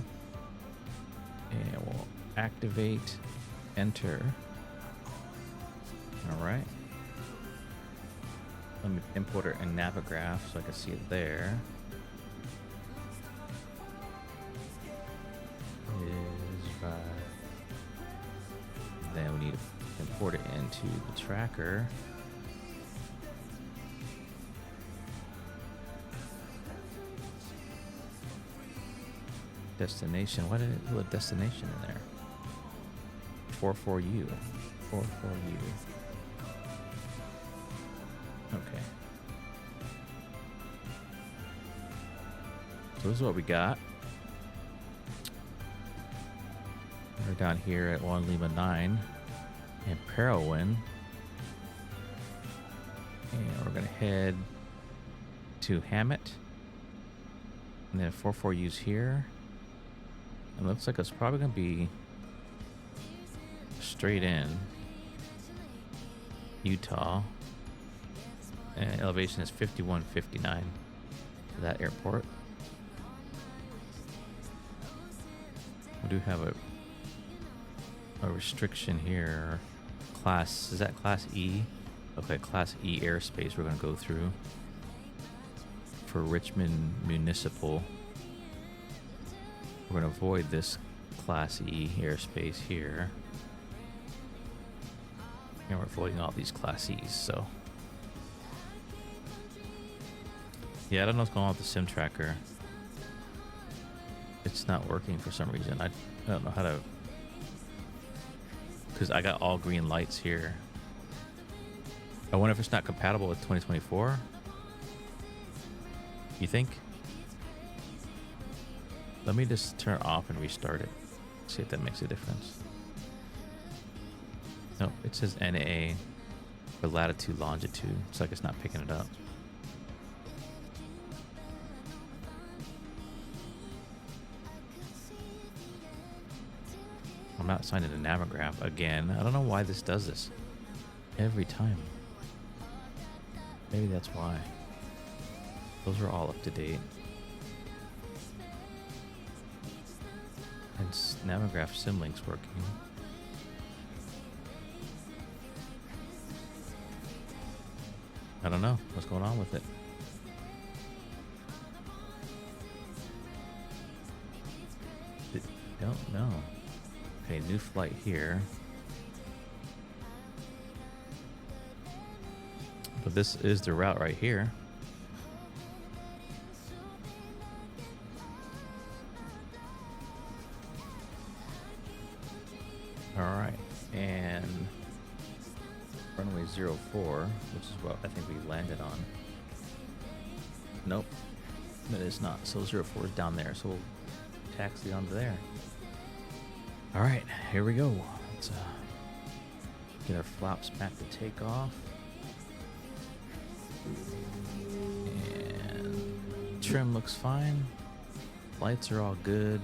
Speaker 1: And we'll activate, enter. All right. Let me import it in Navigraph so I can see it there. Then we need to import it into the tracker. Destination. Why did it do a destination in there? 44U. 44U. Okay. So this is what we got. We're down here at 1 Lima 9 in Parowan. And we're going to head to Hammett. And then 44U's here. It looks like it's probably going to be straight in Utah. And elevation is 5159 for that airport. We do have a restriction here. Class, is that Class E? Okay, Class E airspace we're going to go through for Richmond Municipal. We're going to avoid this Class E airspace here. And we're avoiding all these Class E's, so. Yeah, I don't know what's going on with the sim tracker. It's not working for some reason. I don't know how to, because I got all green lights here. I wonder if it's not compatible with 2024. You think? Let me just turn it off and restart it. See if that makes a difference. No, it says NA for latitude, longitude. It's like it's not picking it up. I'm not signed into Navigraph again. I don't know why this does this every time. Maybe that's why. Those are all up to date. And Navigraph Simlink's working. I don't know what's going on with it. Don't know. Okay, new flight here. But this is the route right here. Alright, and runway 04, which is what I think we landed on. Nope, it is not. So 04 is down there, so we'll taxi onto there. Alright, here we go. Let's get our flaps back to take off. And trim looks fine. Lights are all good.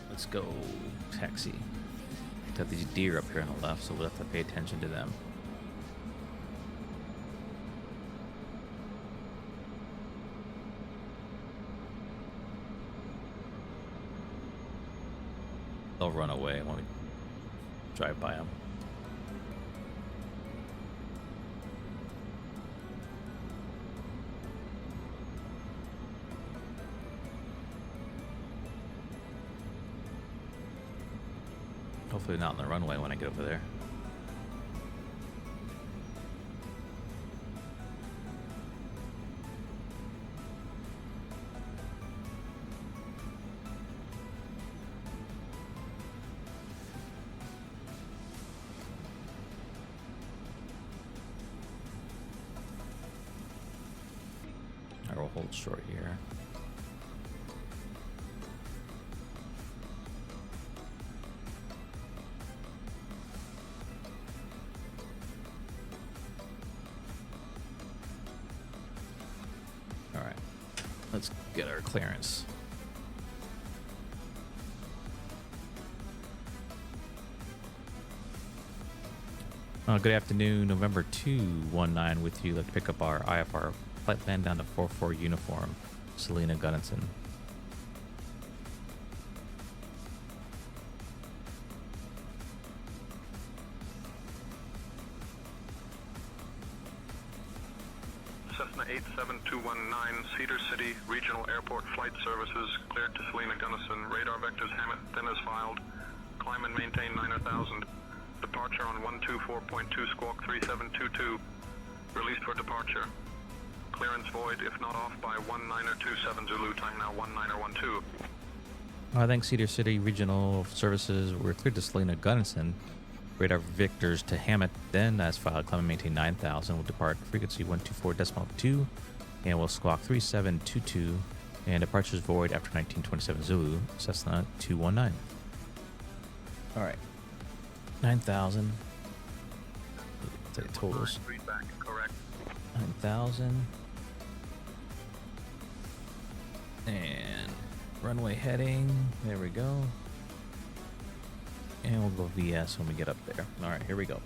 Speaker 1: Let's go taxi. Got these deer up here on the left, so we'll have to pay attention to them. They'll run away when we drive by them. Hopefully not on the runway when I get over there. I will hold short here. All right, let's get our clearance. Good afternoon, November 219 with you. Let's pick up our IFR flight plan down to 44 uniform, Salina-Gunnison.
Speaker 4: Cessna 87219, Cedar City Regional Airport flight services cleared to Selina-Gunnison. Radar vectors Hammett, then as filed. Climb and maintain 9,000. Departure on 124.2 squawk 3722. Released for departure. Clearance void if not off by 1927 Zulu. Time now 1912.
Speaker 1: Thanks, Cedar City Regional Services. We're cleared to Selina-Gunnison. Radar Victors to Hammett, then as filed. Climb and maintain 9,000. We'll depart frequency 124.2 and we'll squawk 3722. And departures void after 1927 Zulu. Cessna 219. All right. 9,000. Take totals.
Speaker 4: Read back, correct.
Speaker 1: 9,000. And runway heading. There we go. And we'll go VS when we get up there. All right, here we go.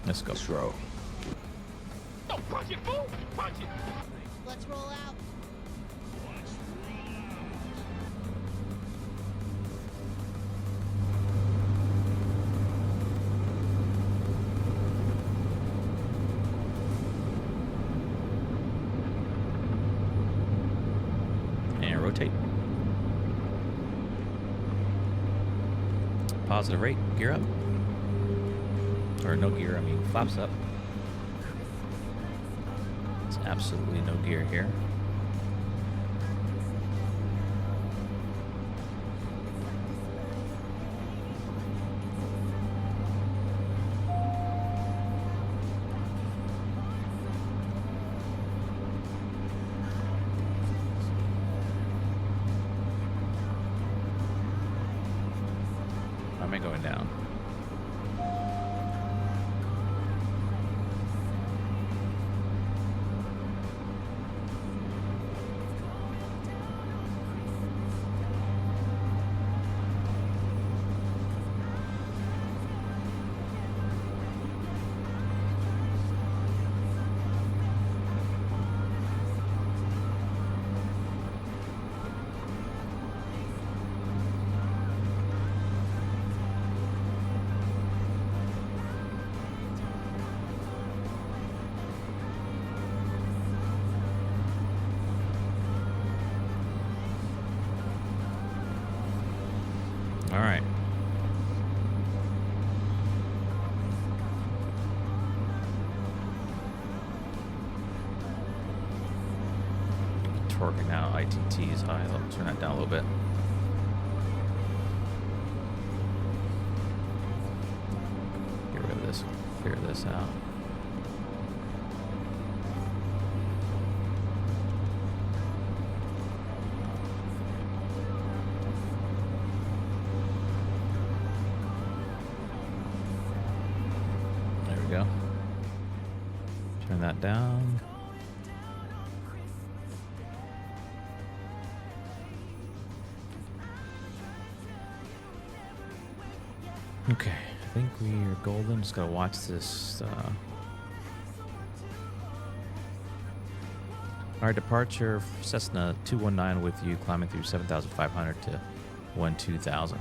Speaker 1: Let's go.
Speaker 12: Let's roll.
Speaker 2: Don't punch it, fool! Punch it!
Speaker 6: Let's roll out.
Speaker 1: And rotate. Positive rate. Gear up. Or no gear, I mean flaps up. It's absolutely no gear here. Am I going down? All right. Torquing now. ITT is high. Let me turn that down a little bit. Get rid of this. Clear this out. Go. Turn that down. Okay, I think we are golden. Just gotta watch this. Our departure, Cessna 219 with you, climbing through 7,500 to 12,000.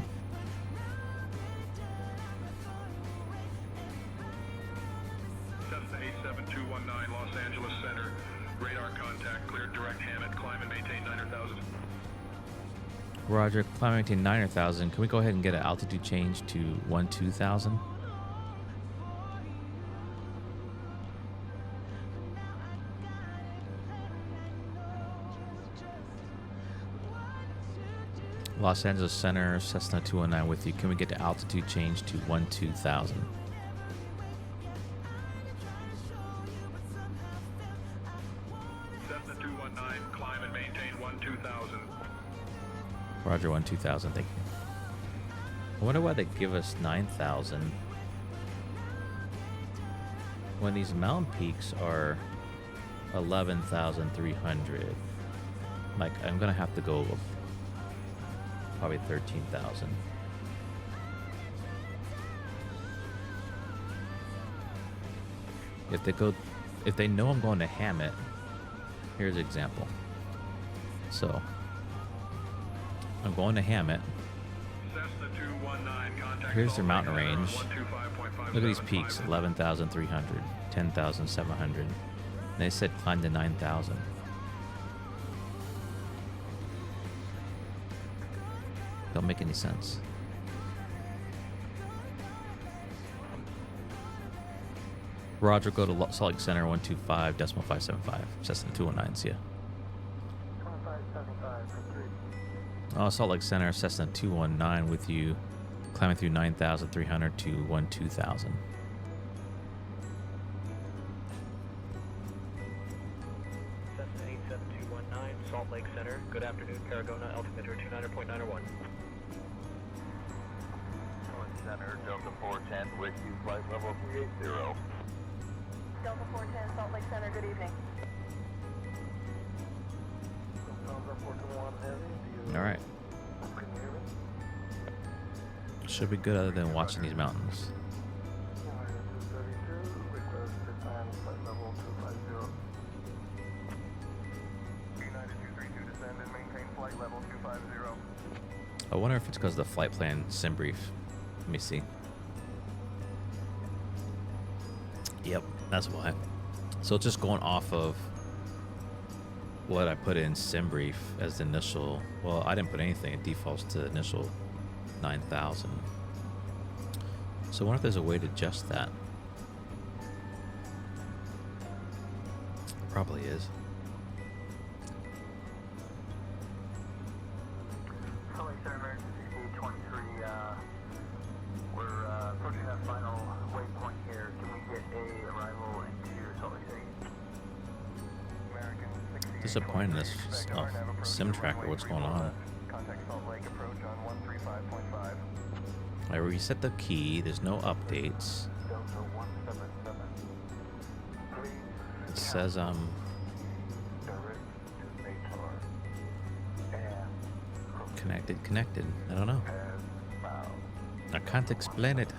Speaker 1: Roger, climbing to 9,000. Can we go ahead and get an altitude change to 12,000? Los Angeles Center, Cessna 219 with you. Can we get the altitude change to 12,000?
Speaker 7: Cessna 219, climb and maintain 12,000.
Speaker 1: Roger, 12,000. Thank you. I wonder why they give us 9,000 when these mountain peaks are 11,300. Like, I'm gonna have to go probably 13,000. If they know I'm going to Hammett, here's an example. So I'm going to Hammett. Here's their mountain range. Look at these peaks: 11,300, 10,700. And they said climb to 9,000. Don't make any sense. Roger, go to Salt Lake Center 125.575. Cessna 219, see ya. Oh, Salt Lake Center, Cessna 219 with you. Climbing through 9,300 to 12,000.
Speaker 5: Cessna 87219, Salt Lake Center. Good afternoon, Paragona, altimeter 29.901.
Speaker 7: Center, Delta 410 with you, flight level 380.
Speaker 9: Delta 410, Salt Lake Center, good evening.
Speaker 1: All right. Should be good other than watching these mountains. I wonder if it's because of the flight plan sim brief. Let me see. Yep, that's why. So just going off of what I put in sim brief as the initial. Well, I didn't put anything. It defaults to initial 9,000. So I wonder if there's a way to adjust that. Probably is.
Speaker 4: Salt Lake Center emergency 23. We're approaching that final waypoint here. Can we get a arrival into Salt Lake City? American 68.
Speaker 1: Disappointed in this sim tracker. What's going on?
Speaker 4: Contact Salt Lake approach on 135.5.
Speaker 1: I reset the key. There's no updates.
Speaker 4: Delta 177.
Speaker 1: It says
Speaker 4: direct to Matar and
Speaker 1: connected. I don't know. I can't explain it.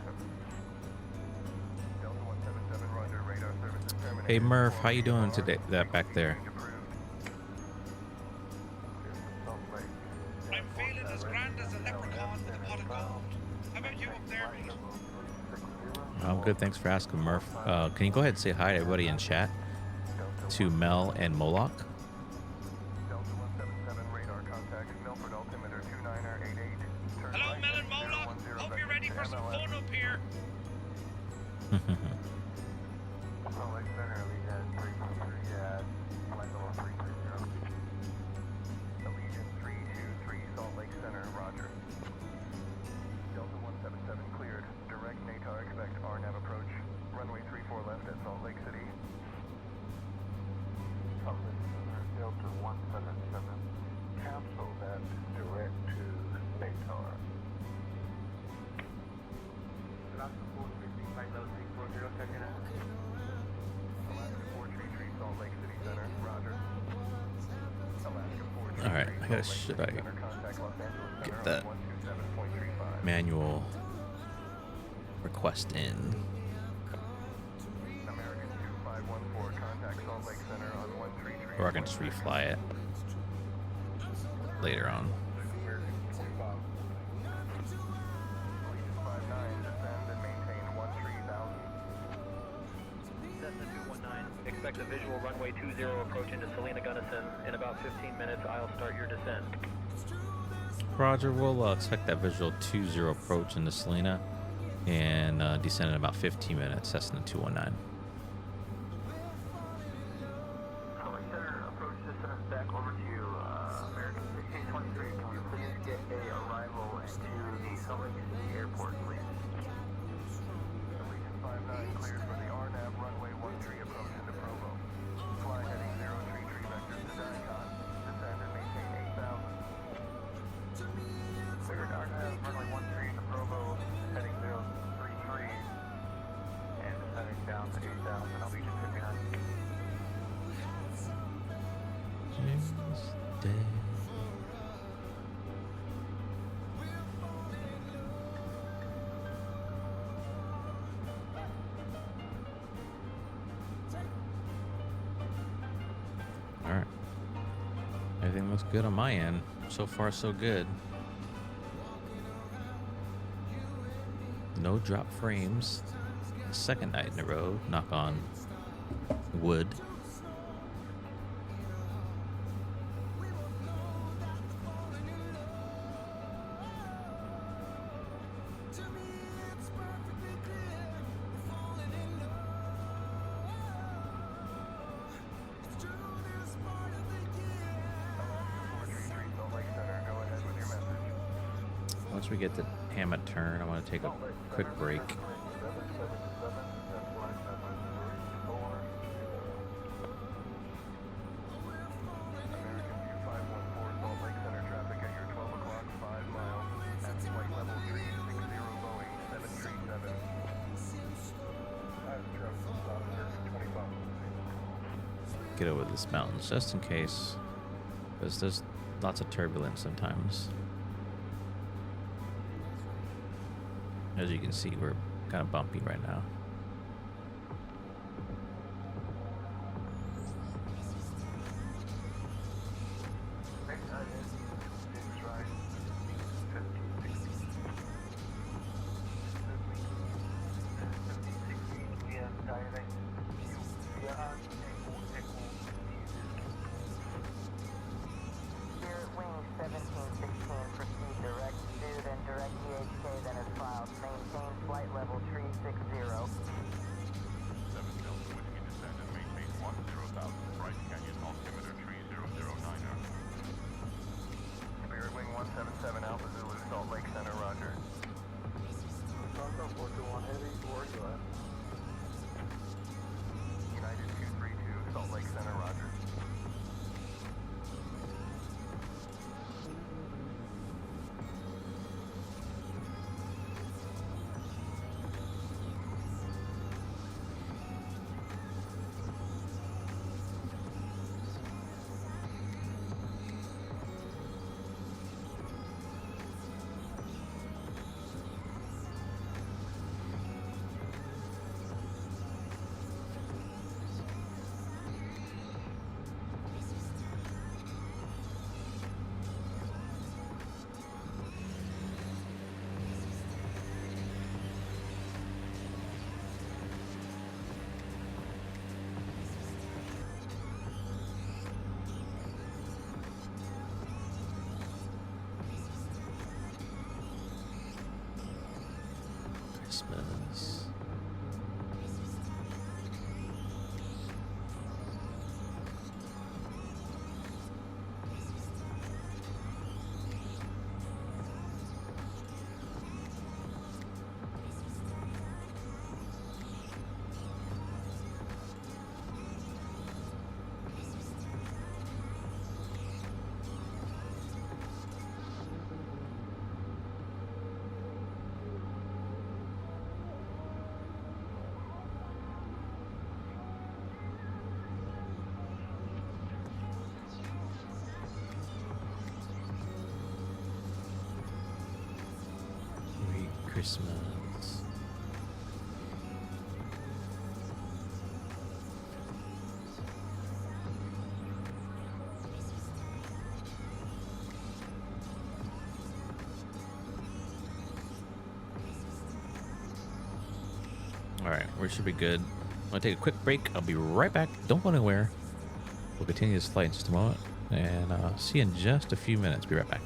Speaker 4: Delta 177, roger, radar services terminated.
Speaker 1: Hey Murph, how you doing today? That back there.
Speaker 8: I'm feeling as grand as a leprechaun with a pot of gold. How about you up there, mate?
Speaker 1: I'm good, thanks for asking, Murph. Can you go ahead and say hi to everybody in chat? To Mel and Moloch.
Speaker 4: Delta 177, radar contact, Milford altimeter 2988.
Speaker 8: Hello, Mel and Moloch. Hope you're ready for some fun up here.
Speaker 4: Salt Lake Center, lead at 323 at flight level 330. Allegiant 323, Salt Lake Center, roger. Delta 177 cleared. Direct Natar, expect RNAV approach. Runway 34 left at Salt Lake City. Salt Lake Center, Delta 177. Cancel that direct to Natar. Alaska 460, flight level 340, check it out. Alaska 433, Salt Lake City Center, roger. Alaska 433.
Speaker 1: Alright, should I get that manual request in?
Speaker 4: American 2514, contact Salt Lake Center on 133.
Speaker 1: Or I can just refly it later on.
Speaker 5: Expect a visual runway 20 approach into Salina-Gunnison. In about 15 minutes, I'll start your descent.
Speaker 1: Roger, we'll expect that visual 20 approach into Selina and descend in about 15 minutes, Cessna 219.
Speaker 4: Approach system back over to American 1623. Can we please get a arrival into the Salt Lake City Airport, please? Allegiant 59 cleared for the RNAV runway 13 approach into Provo. Fly heading 033 vectors to Duchesne. Descend and maintain 8,000. Cleared RNAV runway 13 into Provo, heading 033 and descending down to 8,000. Allegiant 59.
Speaker 1: All right. Everything looks good on my end. So far, so good. No drop frames. Second night in a row. Knock on wood. Once we get to Hammett turn, I want to take a quick break. Get over this mountain just in case, because there's lots of turbulence sometimes. As you can see, we're kind of bumpy right now. Christmas. Christmas. All right, we should be good. I'm gonna take a quick break. I'll be right back. Don't go anywhere. We'll continue this flight in just a moment, and see you in just a few minutes. Be right back.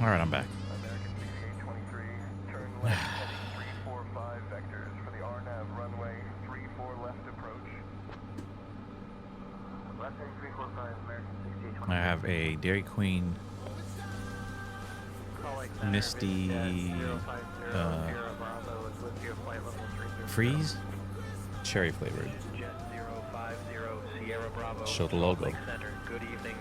Speaker 1: All right, I'm back.
Speaker 4: American CCA 23, turn left heading 345 vectors for the RNAV runway 34 left approach. Left heading 345, American CCA 23.
Speaker 1: I have a Dairy Queen Misty Freeze, cherry flavored. Show the logo.
Speaker 5: Good evening.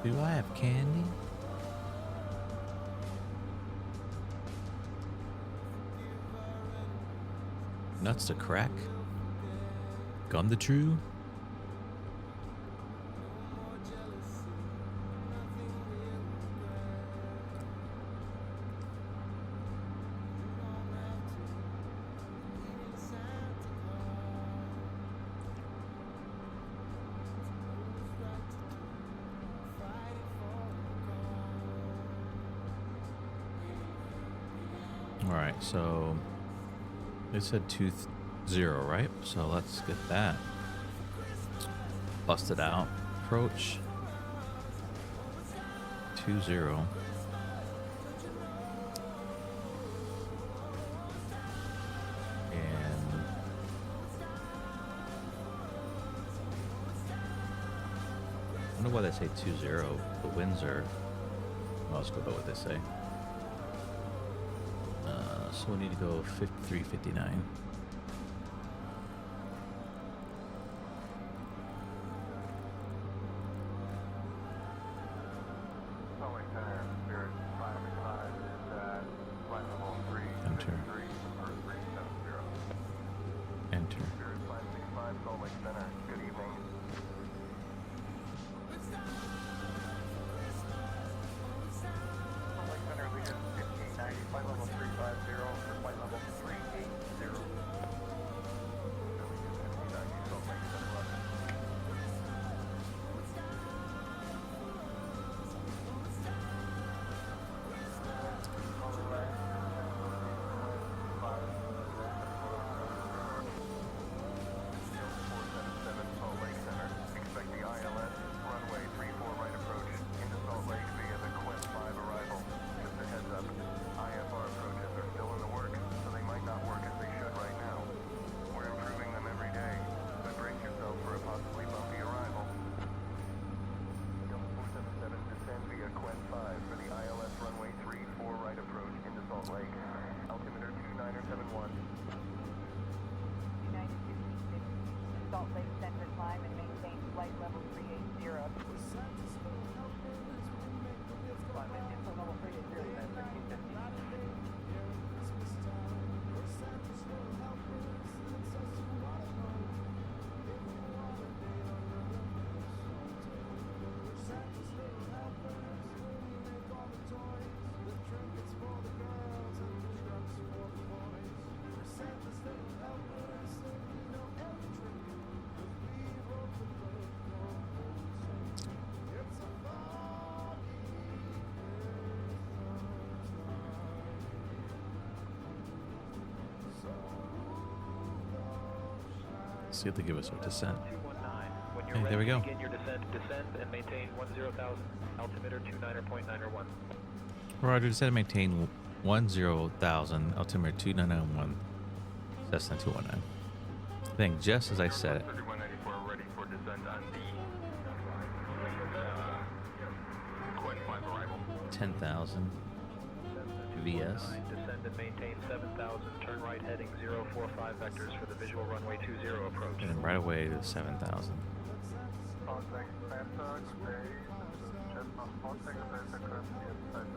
Speaker 1: Do I have candy? Nuts to crack? Gum to chew? Alright, so it said 2-0, right? So let's get that busted out. Approach 2-0. And I wonder why they say 2-0. The winds are, well, let's go by what they say. So we need to go 53-59. Enter. Enter.
Speaker 4: Good evening. Salt Lake Center, lead 1590, flight level 350 for flight level 380. Salt Lake Center, Salt Lake Center, climb and maintain flight level 380. Climb and maintain level 380.
Speaker 1: See if they give us a descent.
Speaker 5: 219. When you're
Speaker 1: Hey,
Speaker 5: ready
Speaker 1: there we
Speaker 5: to
Speaker 1: go.
Speaker 5: begin your descend and maintain 10,000. Altimeter 29.9 or 1.
Speaker 1: Roger, descend and maintain 10,000, altimeter 2991, Cessna 219. I think just as I said it.
Speaker 4: 3194 ready for descent on D. Quinn 5 arrival.
Speaker 1: 10,000 VS.
Speaker 5: Descend and maintain 7,000. Turn right heading 045 vectors for the visual runway 20 approach.
Speaker 1: And right away to 7,000.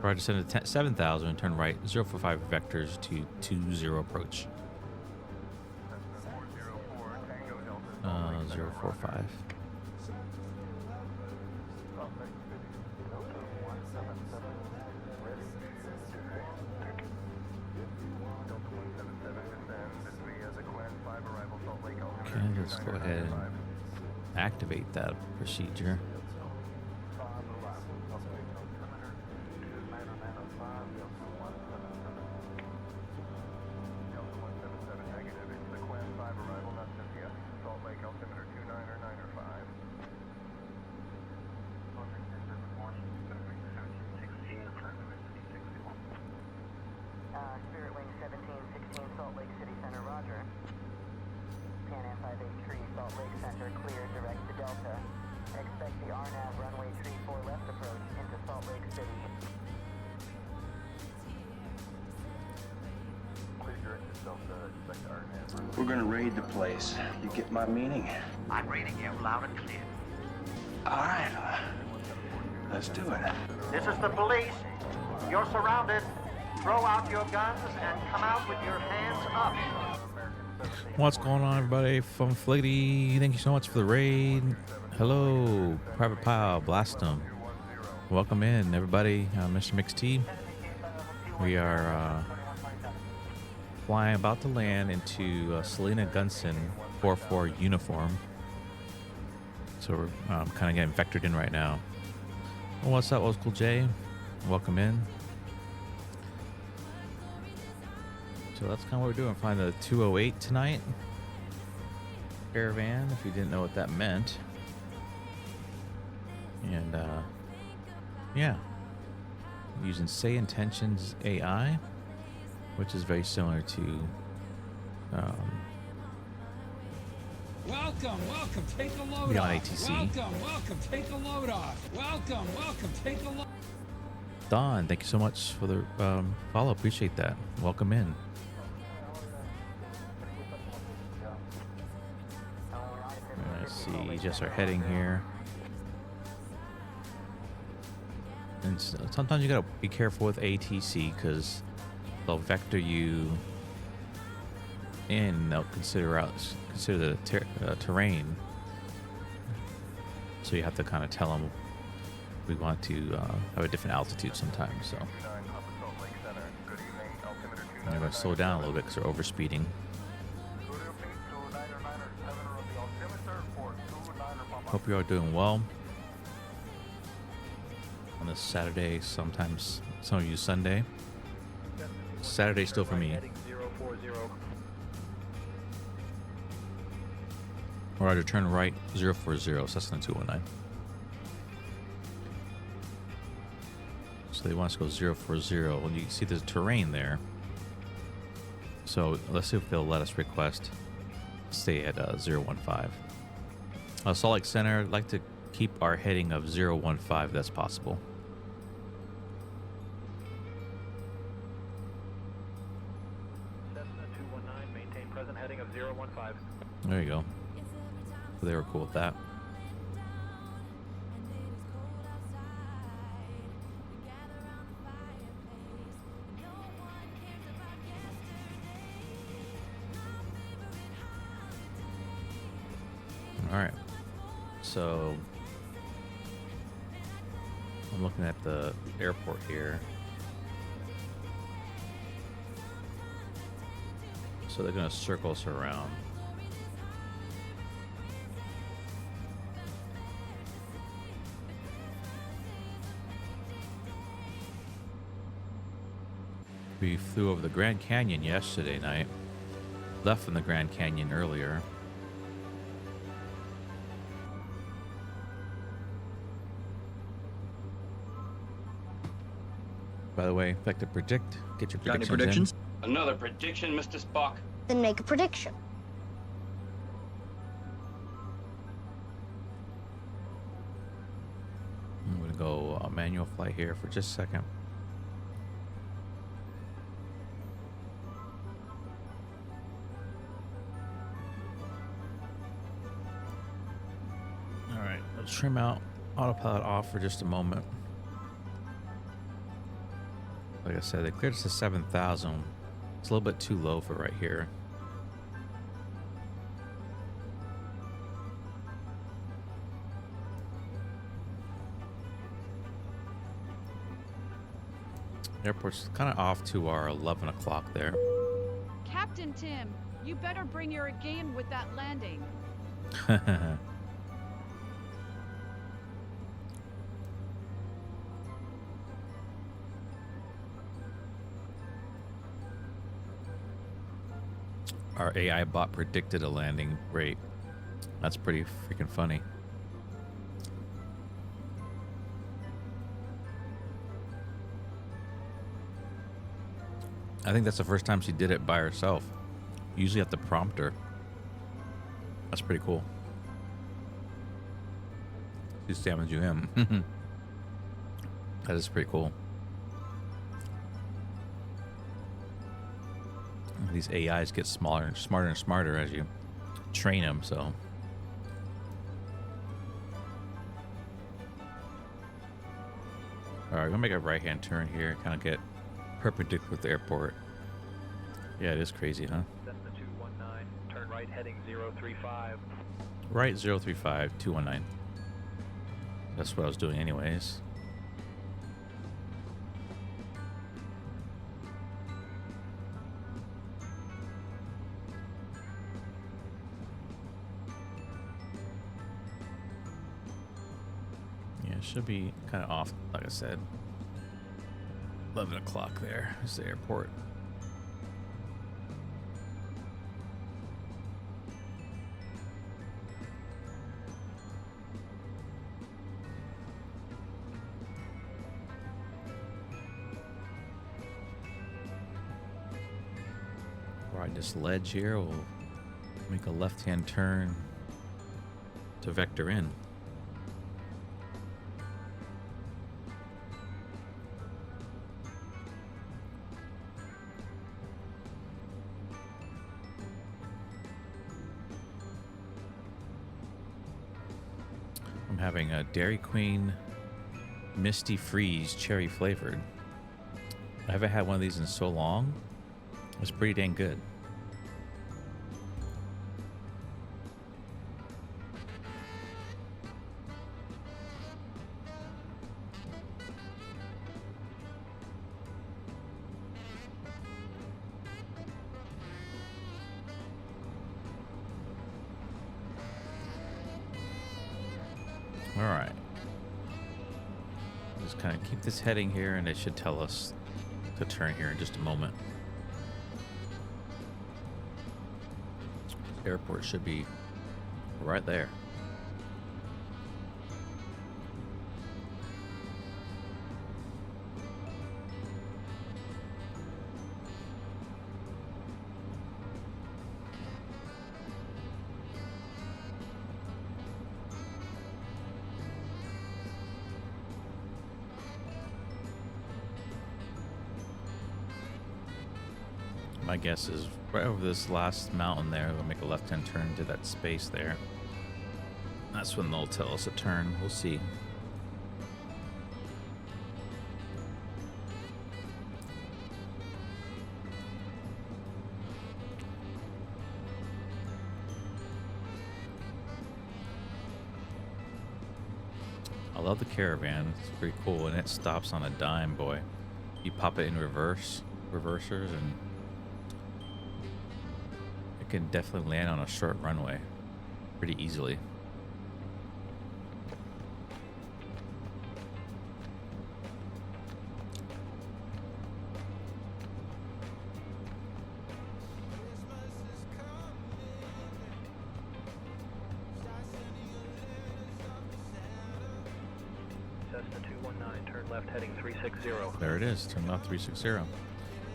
Speaker 1: Right, descend to 7,000 and turn right 045 vectors to 20 approach. 045. Okay, let's go ahead and activate that procedure.
Speaker 9: Spirit Wing 1716 Salt Lake City Center, roger. Pan Am 583 Salt Lake Center, clear direct to Delta. Expect the RNAV runway 34 left approach into Salt Lake City. Clear direct to Delta, expect RNAV.
Speaker 12: We're gonna raid the place. You get my meaning?
Speaker 13: I'm reading you loud and clear.
Speaker 12: All right, let's do it.
Speaker 13: This is the police. You're surrounded. Throw out your guns and come out with your hands up.
Speaker 1: What's going on, everybody? From Fliggity, thank you so much for the raid. Hello, Private Pile, blast 'em. Welcome in, everybody. Mr. MixT. We are flying, about to land into Salina-Gunnison 44 uniform. So we're kind of getting vectored in right now. Well, what's up, Old School J? Welcome in. So that's kind of what we're doing. Flying the 208 tonight. Caravan, if you didn't know what that meant. And yeah, using Sayintentions AI, which is very similar to
Speaker 14: Welcome, take a load
Speaker 1: Beyond
Speaker 14: off.
Speaker 1: ATC.
Speaker 14: Welcome, take a load off. Welcome, take a load.
Speaker 1: Don, thank you so much for the follow. Appreciate that. Welcome in. Let's see, just our heading here. And sometimes you gotta be careful with ATC because they'll vector you in. They'll consider the terrain. So you have to kind of tell them we want to have a different altitude sometimes. So I'm gonna slow down a little bit because they're overspeeding. Hope you are doing well on this Saturday. Sometimes some of you Sunday. Saturday still for me. Roger, turn right 040, Cessna 219. So they want us to go 040, and you can see there's terrain there. So let's see if they'll let us request stay at 015. Salt Lake Center, I'd like to keep our heading of 015 if that's possible.
Speaker 5: Cessna 219, maintain present heading of 015.
Speaker 1: There you go. So they were cool with that. All right. So I'm looking at the airport here. So they're going to circle us around. We flew over the Grand Canyon yesterday night. Left from the Grand Canyon earlier. By the way, if I could predict, get your
Speaker 10: Got any
Speaker 1: predictions
Speaker 10: predictions?
Speaker 11: Another prediction, Mr. Spock.
Speaker 15: Then make a prediction.
Speaker 1: in. I'm gonna go manual flight here for just a second. All right, let's trim out autopilot off for just a moment. Like I said, they cleared us to 7,000. It's a little bit too low for right here. Airport's kind of off to our 11 o'clock there.
Speaker 3: Captain Tim, you better bring your A game with that landing. Our AI bot predicted a landing rate. That's pretty freaking funny. I think that's the first time she did it by herself. Usually have to prompt her. That's pretty cool. She's damaging him. That is pretty cool. These AIs get smaller and smarter and smarter as you train them, so. All right, we're gonna make a right-hand turn here, kind of get perpendicular with the airport. Yeah, it is crazy, huh?
Speaker 5: Cessna 219, turn right heading 035.
Speaker 1: Right, 035, 219. That's what I was doing anyways. Should be kind of off, like I said. 11 o'clock there is the airport. Ride this ledge here. We'll make a left-hand turn to vector in. Having a Dairy Queen Misty Freeze cherry flavored. I haven't had one of these in so long. It's pretty dang good. Alright. Just kind of keep this heading here, and it should tell us to turn here in just a moment. Airport should be right there. My guess is right over this last mountain there, we'll make a left-hand turn to that space there. That's when they'll tell us to turn. We'll see. I love the Caravan. It's pretty cool, and it stops on a dime, boy. You pop it in reversers, and it can definitely land on a short runway pretty easily.
Speaker 5: Cessna Cessna 219, turn left heading 360.
Speaker 1: There it is. Turn left 360.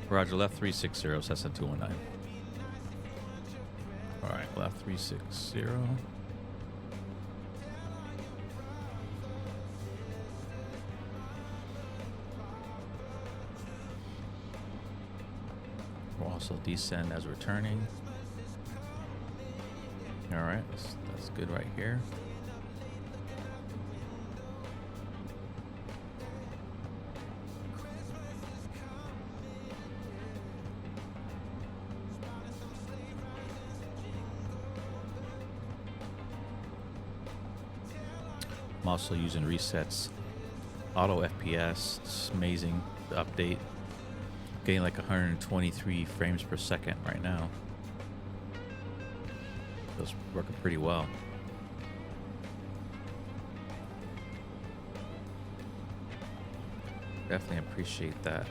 Speaker 1: Roger, left 360, Cessna 219. All right, left 360. We'll also descend as we're turning. All right, that's good right here. I'm also using resets, auto FPS. It's amazing, the update. Getting like 123 frames per second right now. It's working pretty well. Definitely appreciate that.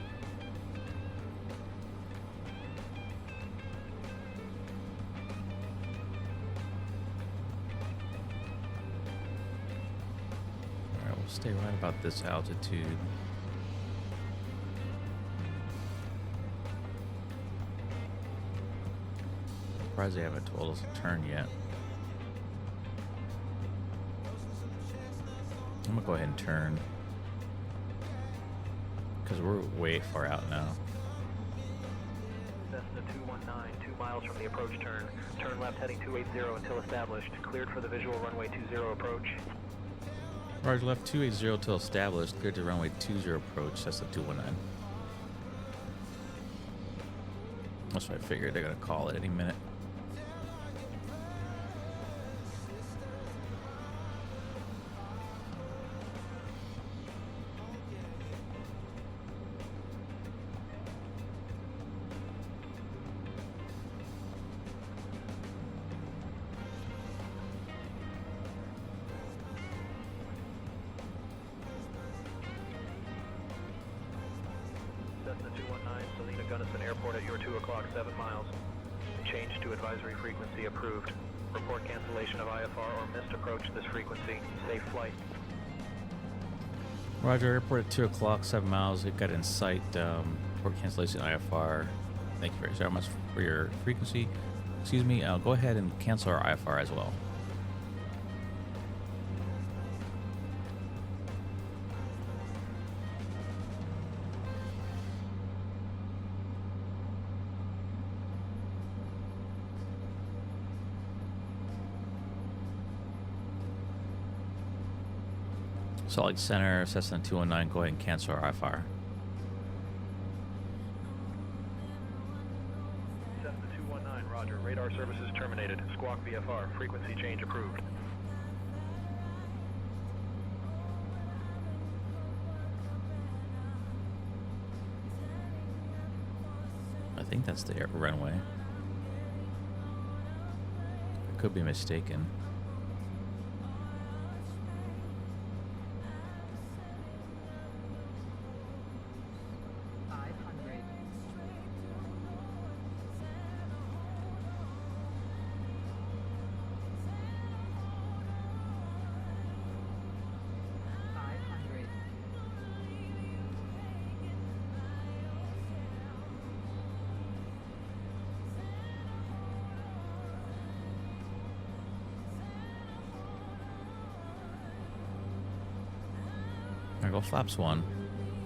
Speaker 1: Alright, we'll stay right about this altitude. Surprised they haven't told us to turn yet. I'm gonna go ahead and turn because we're way far out now.
Speaker 5: Cessna 219, 2 miles from the approach turn. Turn left heading 280 until established. Cleared for the visual runway 20 approach.
Speaker 1: Roger, left 280 till established. Cleared to runway 20 approach. That's the 219. That's what I figured. They're gonna call it any minute.
Speaker 5: Cessna 219, Salina-Gunnison Airport at your 2 o'clock, 7 miles. Change to advisory frequency approved. Report cancellation of IFR or missed approach this frequency. Safe flight.
Speaker 1: Roger, airport at 2 o'clock, 7 miles. We've got in sight. Report cancellation IFR. Thank you very much for your frequency. Excuse me. Go ahead and cancel our IFR as well. Salt Lake Center, Cessna 219, go ahead and cancel our IFR.
Speaker 5: Cessna 219, roger. Radar services terminated. Squawk VFR. Frequency change approved.
Speaker 1: I think that's the runway. I could be mistaken. There go flaps 1.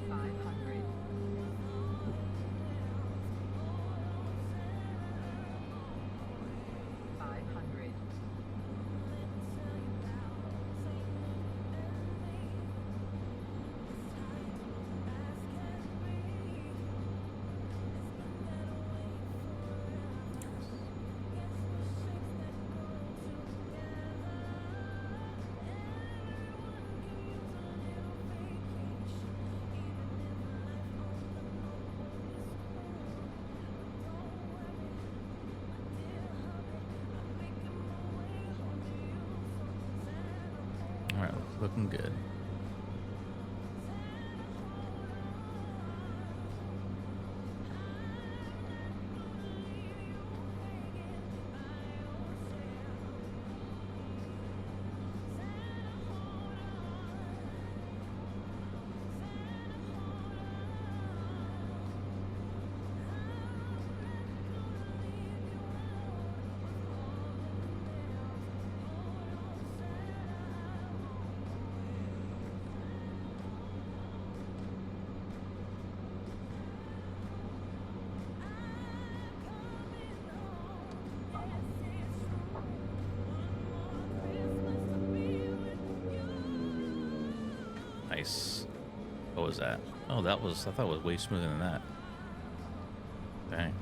Speaker 6: 500.
Speaker 1: All right, looking good. What was that? Oh, I thought it was way smoother than that. Dang.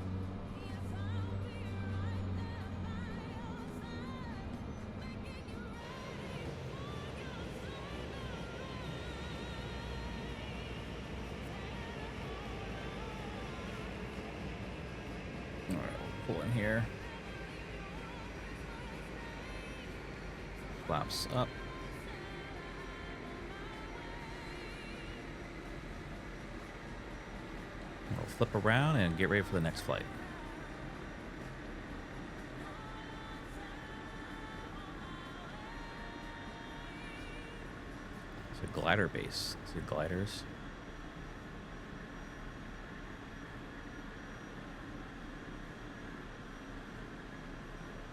Speaker 1: All right, we'll pull in here. Flaps up. We'll flip around and get ready for the next flight. It's a glider base. See gliders.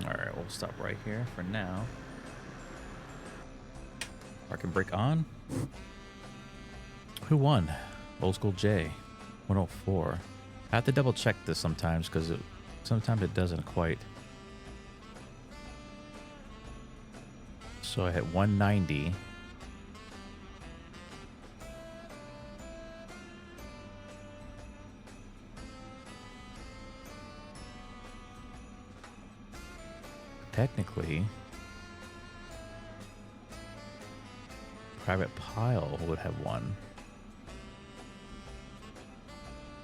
Speaker 1: All right, we'll stop right here for now. Parking brake on. Who won? Old School J. 104. I have to double check this sometimes because sometimes it doesn't quite. So I hit 190. Technically, Private Pile would have won.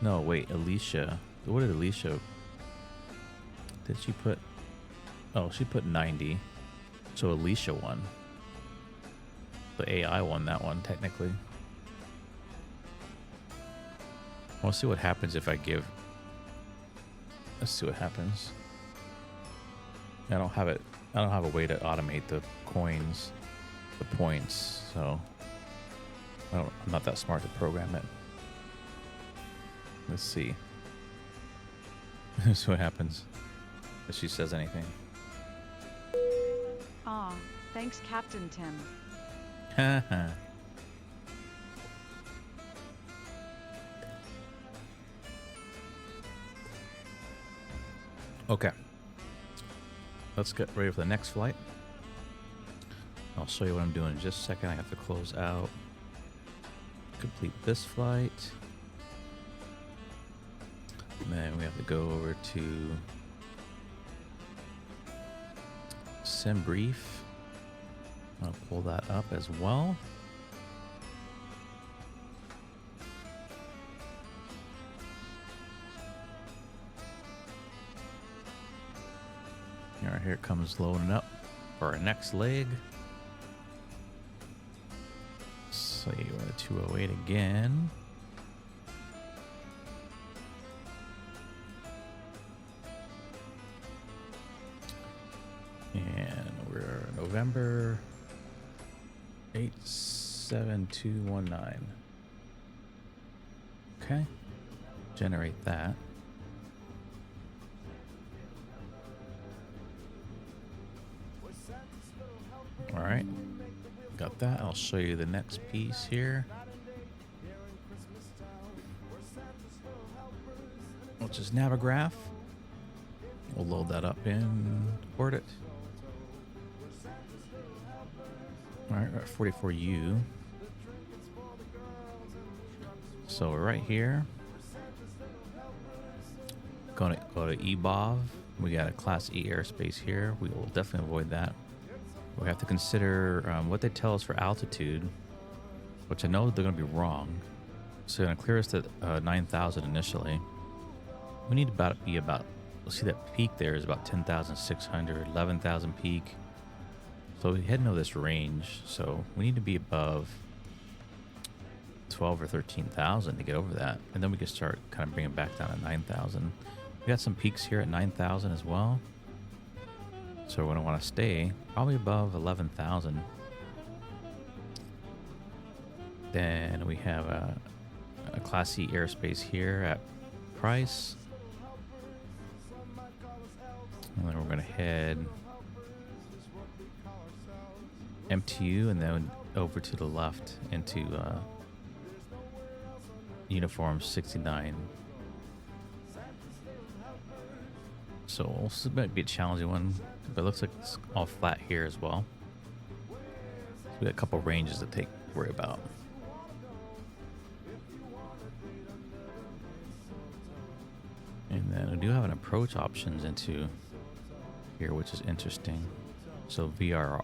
Speaker 1: No, wait, Alicia. What did Alicia... Did she put... Oh, she put 90. So Alicia won. The AI won that one, technically. We'll see what happens if I give... Let's see what happens. I don't have a way to automate the coins, the points, so... I'm not that smart to program it. Let's see. See what happens if she says anything.
Speaker 3: Aw, thanks, Captain Tim.
Speaker 1: Haha. Okay. Let's get ready for the next flight. I'll show you what I'm doing in just a second. I have to close out. Complete this flight. And then we have to go over to Sim Brief. I'll pull that up as well. All right, here it comes loading up for our next leg. So we're at 208 again. And we're November 87219. Okay. Generate that. All right. Got that. I'll show you the next piece here, which is Navigraph. We'll load that up and port it. All right, we're at 44U. So we're right here. Gonna go to EBOV. We got a Class E airspace here. We will definitely avoid that. We have to consider what they tell us for altitude, which I know they're going to be wrong. So they're going to clear us to 9,000 initially. We need to be about, let's see, that peak there is about 10,600, 11,000 peak. So we heading over this range, so we need to be above 12 or 13,000 to get over that. And then we can start kind of bringing it back down to 9,000. We got some peaks here at 9,000 as well. So we're going to want to stay probably above 11,000. Then we have a Class C airspace here at Price. And then we're going to head MTU and then over to the left into Uniform 69. So this might be a challenging one, but it looks like it's all flat here as well. So we got a couple ranges to worry about. do have an approach options into here, which is interesting. So VOR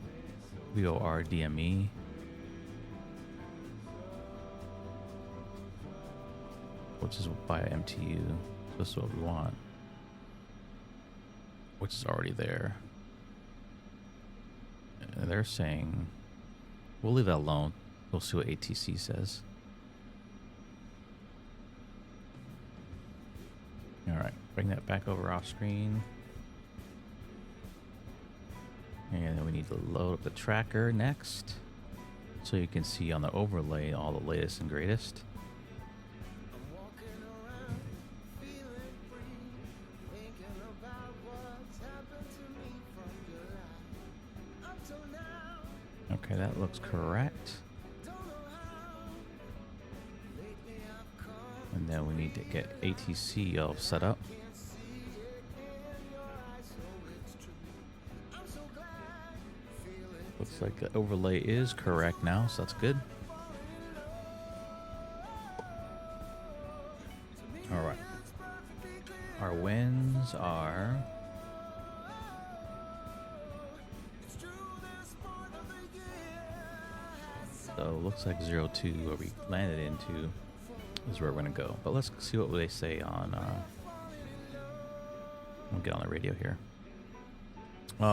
Speaker 1: DME. Which is by MTU. So this is what we want. Which is already there. And they're saying we'll leave that alone. We'll see what ATC says. Alright, bring that back over off screen. And then we need to load up the tracker next. So you can see on the overlay all the latest and greatest. Okay, that looks correct. And then we need to get ATC all set up. Looks like the overlay is correct now, so that's good. All right. Our winds are... So looks like 02 where we landed into is where we're going to go. But let's see what they say on... we'll get on the radio here.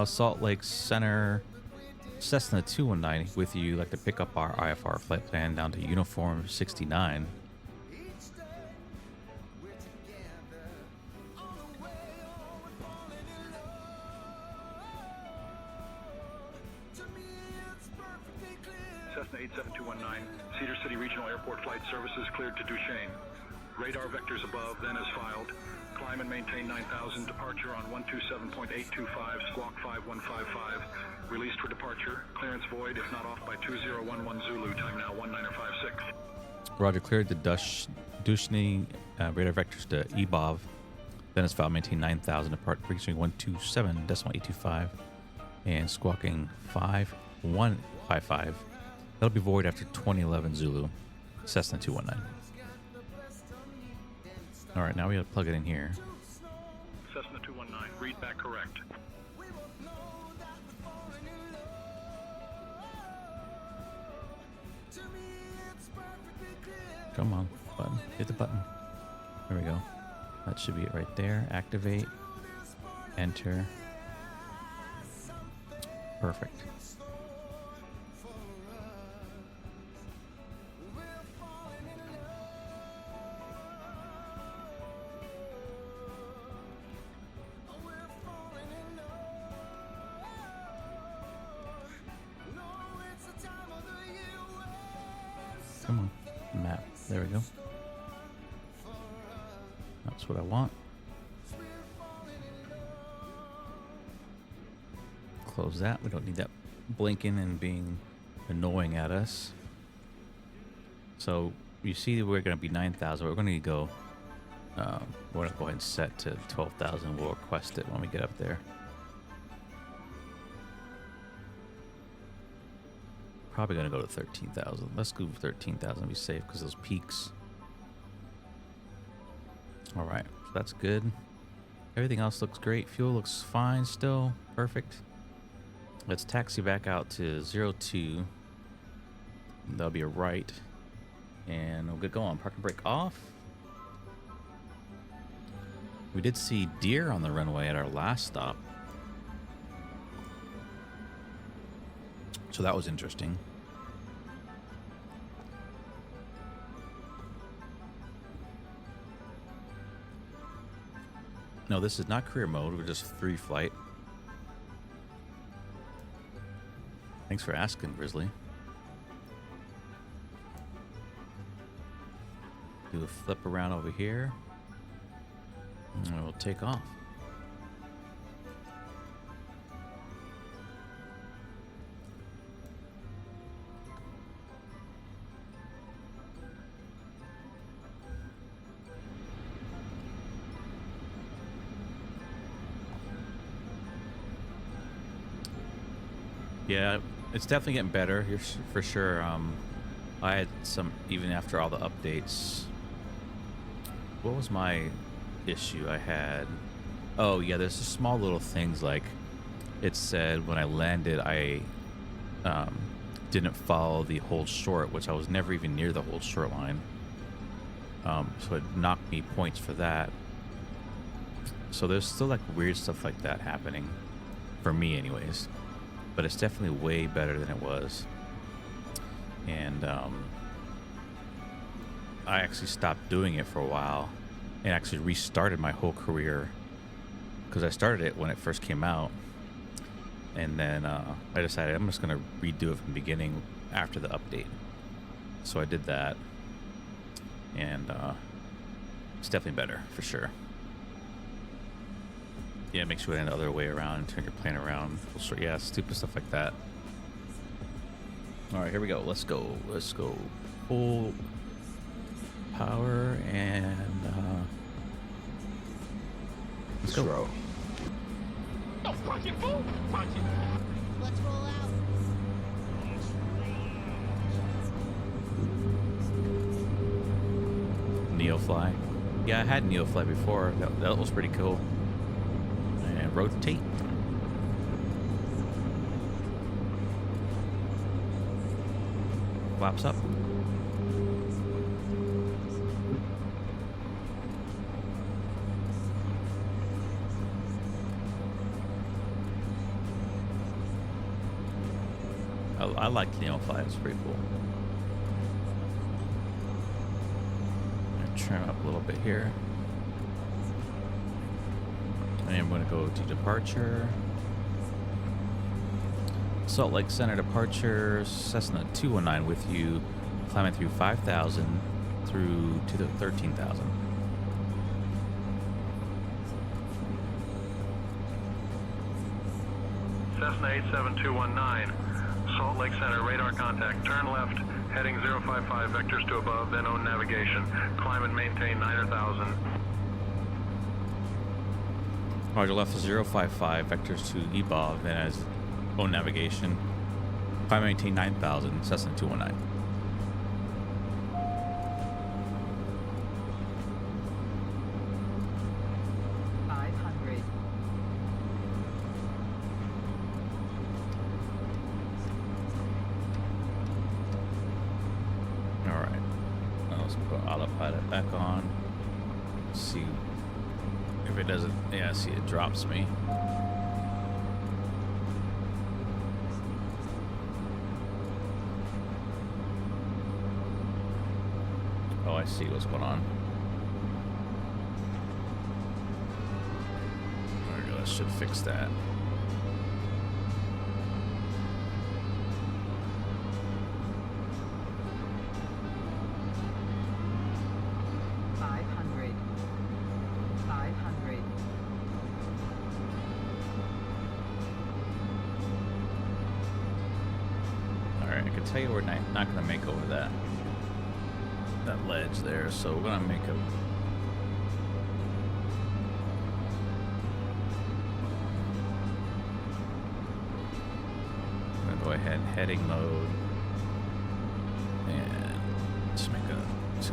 Speaker 1: Salt Lake Center, Cessna 219 with you. Like to pick up our IFR flight plan down to Uniform 69.
Speaker 15: Cessna 87219, Cedar City Regional Airport flight services cleared to Duchesne. Radar vectors above, then as filed. Climb and maintain 9,000. Departure on 127.825, squawk 5155. Released for departure. Clearance void if not off by 2011 Zulu. Time now 1956.
Speaker 1: Roger, cleared the Duchesne radar vectors to EBOV. Then as filed, maintain 9,000. Depart frequency 127.825 and squawking 5155. That'll be void after 2011 Zulu, Cessna 219. All right, now we gotta plug it in here.
Speaker 15: Cessna 219, read back correct.
Speaker 1: Come on, button, hit the button. There we go. That should be it right there. Activate, enter. Perfect. Come on, map. There we go. That's what I want. Close that. We don't need that blinking and being annoying at us. So you see we're going to be 9,000. We're going to go. We're going to go ahead and set to 12,000. We'll request it when we get up there. Probably going to go to 13,000. Let's go 13,000 to be safe because those peaks. All right, so that's good. Everything else looks great. Fuel looks fine still. Perfect. Let's taxi back out to 02. That'll be a right. And we'll get going. Park and brake off. We did see deer on the runway at our last stop. So that was interesting. No, this is not career mode. We're just free flight. Thanks for asking, Grizzly. Do a flip around over here. And we'll take off. Yeah, it's definitely getting better here for sure. I had some, even after all the updates. What was my issue I had. Oh yeah, there's just small little things like it said when I landed I didn't follow the hold short, which I was never even near the hold short line. So it knocked me points for that. So there's still like weird stuff like that happening for me anyways, but it's definitely way better than it was. And I actually stopped doing it for a while and actually restarted my whole career, because I started it when it first came out, and then I decided I'm just going to redo it from the beginning after the update. So I did that, and it's definitely better for sure. Yeah, make sure you land the other way around, turn your plane around. Yeah, stupid stuff like that. All right, here we go. Let's go. Let's go. Full power and let's go.
Speaker 2: Let's roll out.
Speaker 1: Neofly. Yeah, I had Neofly before. That was pretty cool. And rotate. Flaps up. I like Neofly. It's pretty cool. Trim up a little bit here. And I'm going to go to departure. Salt Lake Center departure, Cessna 219 with you, climbing through 5,000 through to the 13,000.
Speaker 15: Cessna 87219, Salt Lake Center, radar contact. Turn left, heading 055, vectors to above, then own navigation. Climb and maintain 9,000.
Speaker 1: Roger, left is 055, vectors to above, then as own navigation. Climb and maintain 9,000, Cessna 219. Back on. See if it doesn't. Yeah, see, it drops me. Oh, I see what's going on. There we go. That should fix that. Tell you we're not going to make over that ledge there, so we're going to make a I'm going to go ahead heading mode and just make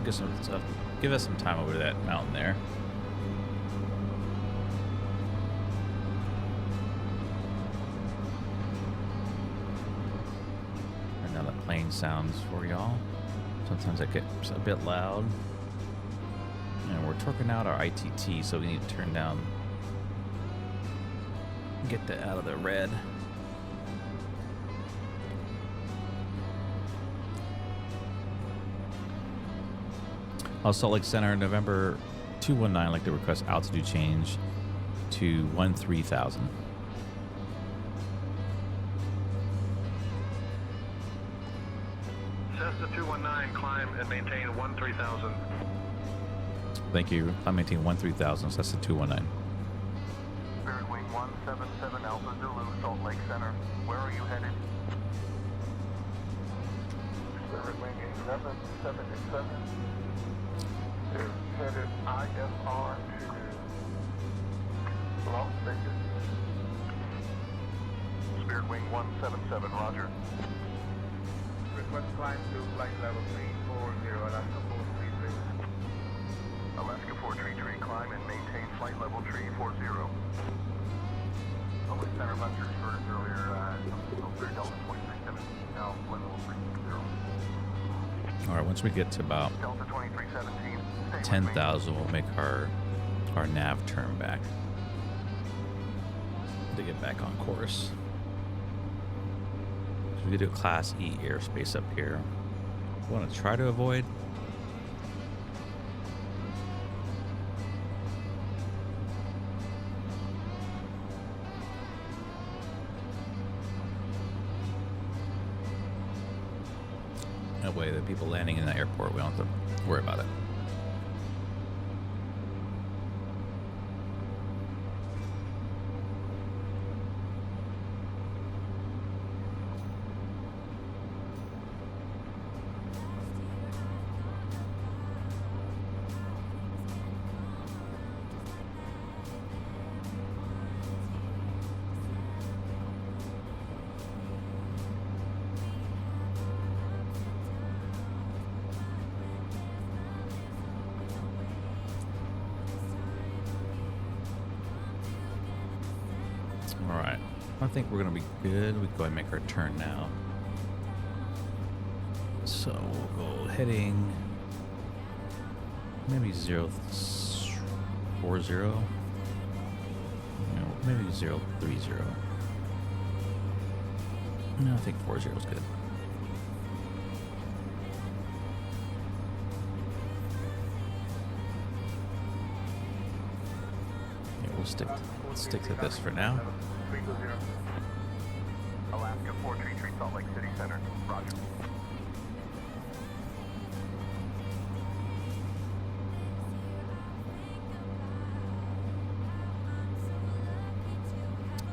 Speaker 1: get some stuff, give us some time over that mountain there. Plane sounds for y'all. Sometimes it gets a bit loud. And we're torquing out our ITT, so we need to turn down, get that out of the red. Salt Lake Center, November 219, I'd like to request altitude change to 13,000.
Speaker 15: Cessna 219, climb and maintain 13,000.
Speaker 1: Thank you. Climb maintain 13,000. So that's the 219.
Speaker 4: Spirit Wing 177 Alpha Zulu, Salt Lake Center. Where are you headed? Spirit Wing 8777 is headed IFR to Las Vegas. Spirit Wing 177, roger. Request climb to flight level 340, Alaska 433. Alaska 433, climb and maintain flight level tree 40. Public center vector shortest earlier, Clear Delta 2317, now flight level 360.
Speaker 1: All right, once we get to about
Speaker 4: Delta 2317,
Speaker 1: 10,000, we'll make our nav turn back to get back on course. So we do Class E airspace up here. We want to try to avoid. That way, the people landing in the airport, we don't have to worry about it. Alright, I think we're going to be good. We can go ahead and make our turn now. So we'll go heading maybe 040. No, maybe 030. No, I think 40 is good. Yeah, we'll stick to this for now.
Speaker 4: Alaska 433 Salt Lake City Center. Roger.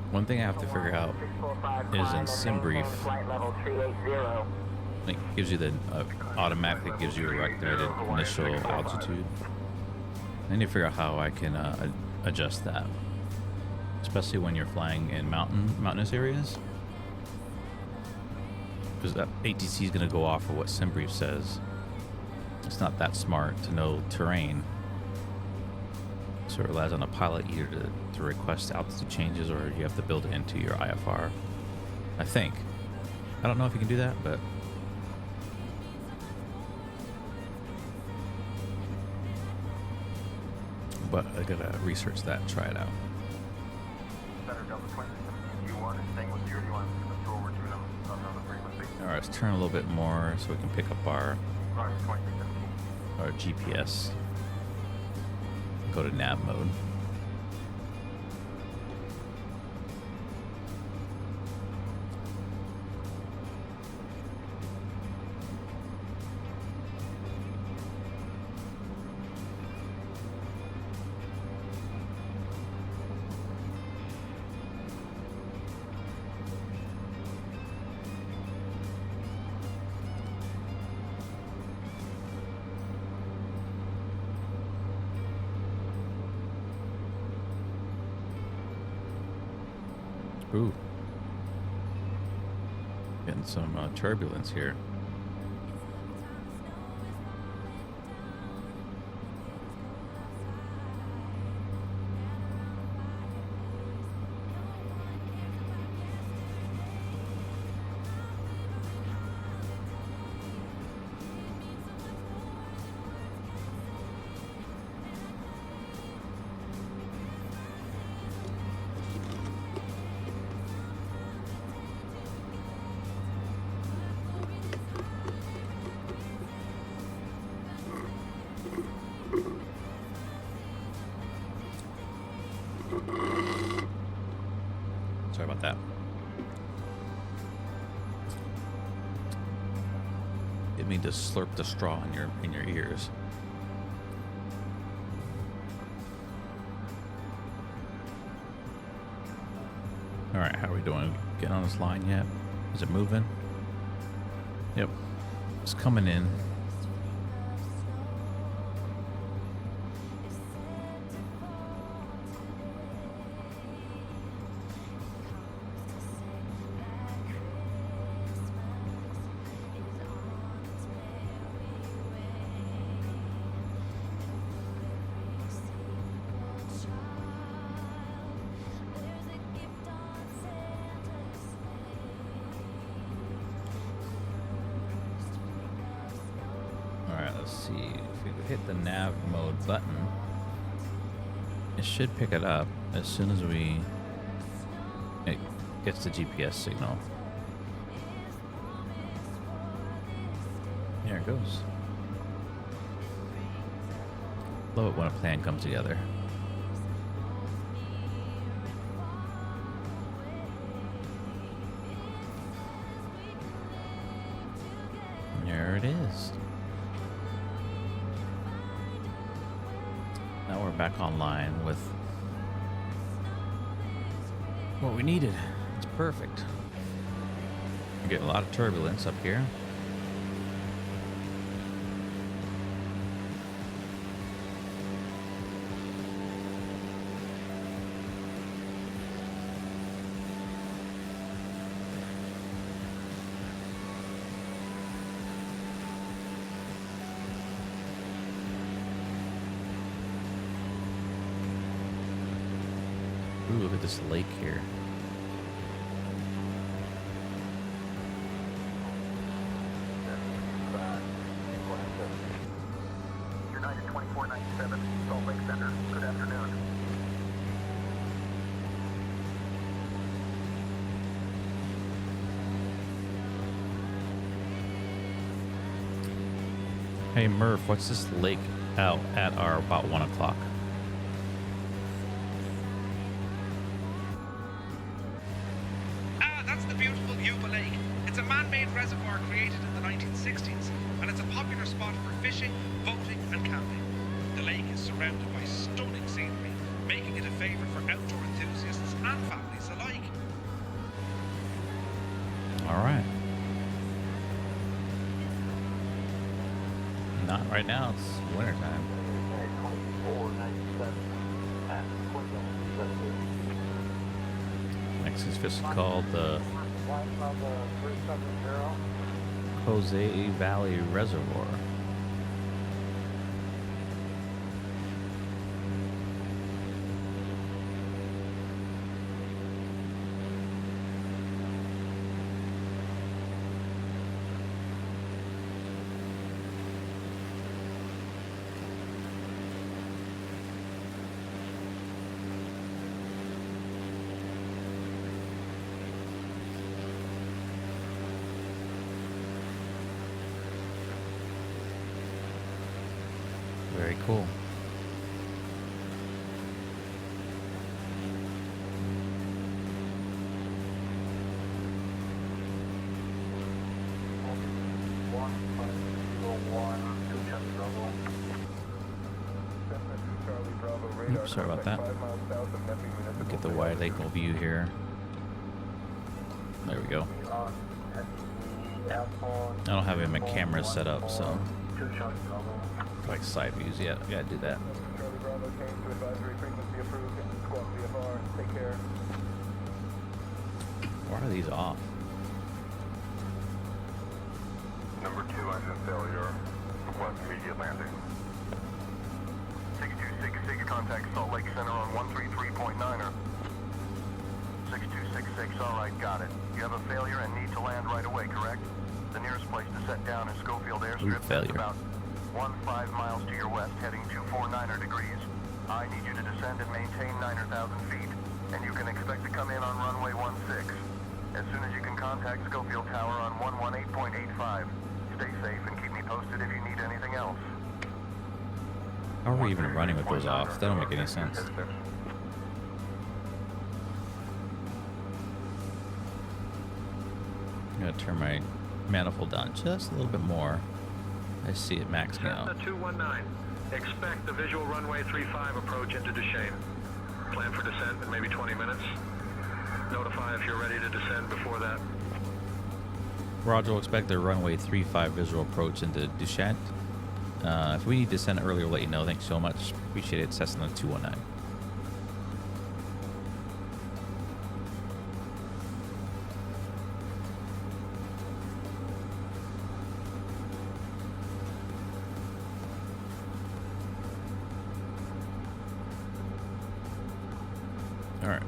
Speaker 1: One thing I have to figure out is in SimBrief, it gives you the automatically gives you a recommended initial altitude. I need to figure out how I can adjust that, especially when you're flying in mountainous areas, because that ATC is going to go off of what SimBrief says. It's not that smart to know terrain, so it relies on a pilot either to request altitude changes, or you have to build it into your IFR. I think. I don't know if you can do that, but I gotta research that and try it out.
Speaker 4: Center Delta 2317, U1 is staying with 021 to over to another frequency.
Speaker 1: All right, let's turn a little bit more so we can pick up our
Speaker 4: Roger 2317.
Speaker 1: GPS. Go to nav mode. Ooh. Getting some turbulence here. Sorry about that. Didn't mean to slurp the straw in your ears. All right, how are we doing? Getting on this line yet? Is it moving? Yep, it's coming in. you hit the nav mode button, it should pick it up as soon as it gets the GPS signal. There it goes. Love it when a plan comes together. There it is. Now we're back online with what we needed. It's perfect. We're getting a lot of turbulence up here. Ooh, look at this lake here.
Speaker 4: United 2497, Salt Lake Center. Good afternoon.
Speaker 1: Hey Murph, what's this lake out at our about 1 o'clock?
Speaker 8: That's the beautiful Yuba Lake. It's a man-made reservoir created in the 1960s, and it's a popular spot for fishing, boating, and camping. The lake is surrounded by stunning scenery, making it a favorite for outdoor enthusiasts and families alike.
Speaker 1: All right. Not right now, it's wintertime. Next is just called the Jose Valley Reservoir. Very cool. Oops, sorry about that. Look at the wide angle view here. There we go. I don't have my camera set up, so like side views yet. I gotta do that. Why are these off?
Speaker 4: Number 2 engine failure. Request immediate landing. 6266, contact Salt Lake Center on 133.9er. 6266, alright, got it. You have a failure and need to land right away, correct? The nearest place to set down is Schofield Airstrip. It's about 15 miles to your west, heading 249er degrees. I need you to descend and maintain 9,000 feet, and you can expect to come in on runway 16. As soon as you can contact Schofield Tower on 118.85. Stay safe and keep me posted if you need anything else.
Speaker 1: How are we even running with those off? That don't make any sense. I'm gonna turn my manifold down just a little bit more. I see it maxing out.
Speaker 15: Cessna 219, expect the visual runway 35 approach into Duchesne. Plan for descent in maybe 20 minutes. Notify if you're ready to descend before that.
Speaker 1: Roger, will expect the runway 35 visual approach into Duchesne. If we need to descend earlier, we'll let you know. Thanks so much. Appreciate it, Cessna 219. Alright.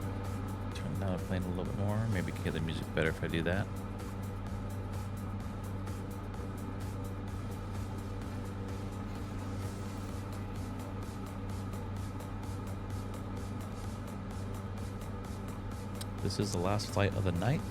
Speaker 1: Turn down the plane a little bit more. Maybe we can hear the music better if I do that. this is the last flight of the night.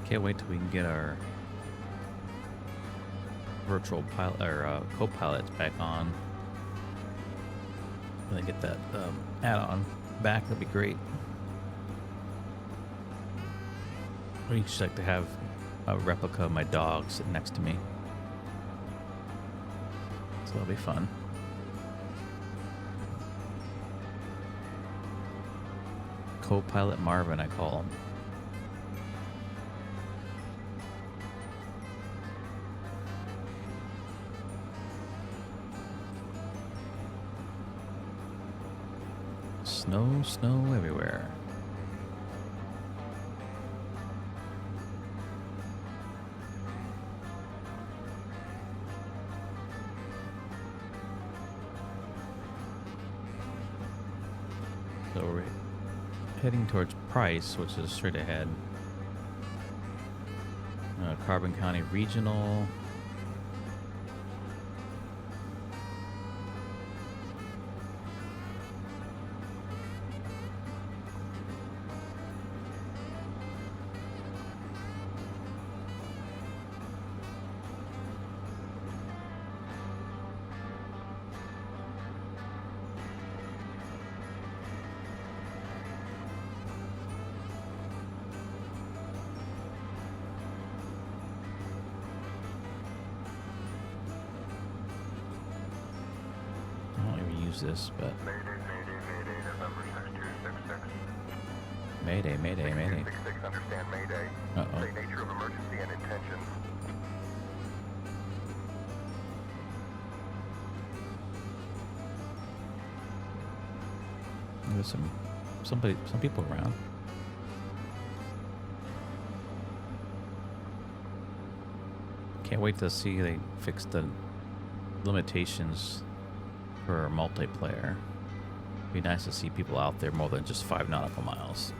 Speaker 1: Can't wait till we can get our virtual pilot or co-pilots back on. When they get that add-on back, that'd be great. I just like to have a replica of my dog sitting next to me, so that'll be fun. Co-pilot Marvin, I call him. Snow, snow everywhere. So we're heading towards Price, which is straight ahead. Carbon County Regional. This, but Mayday, Mayday, Mayday.
Speaker 4: Understand Mayday.
Speaker 1: Uh-oh.
Speaker 4: Say nature of emergency and intentions.
Speaker 1: There's some people around. Can't wait to see they fix the limitations for multiplayer. Be nice to see people out there more than just 5 nautical miles.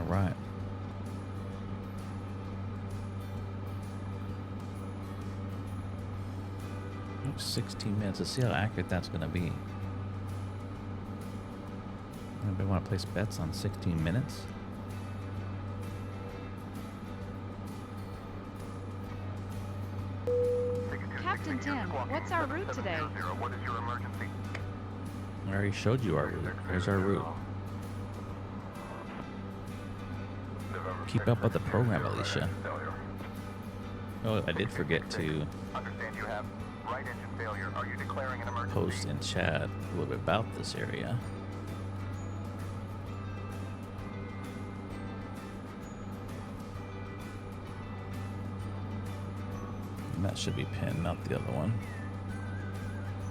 Speaker 1: Right. 16 minutes. Let's see how accurate that's going to be. Anybody want to place bets on 16 minutes?
Speaker 3: Captain Tim, what's our route today?
Speaker 4: What is your emergency?
Speaker 1: I already showed you our route. There's our route. Keep up with the program, Alicia. Oh, I did forget to post in chat a little bit about this area. And that should be pinned, not the other one.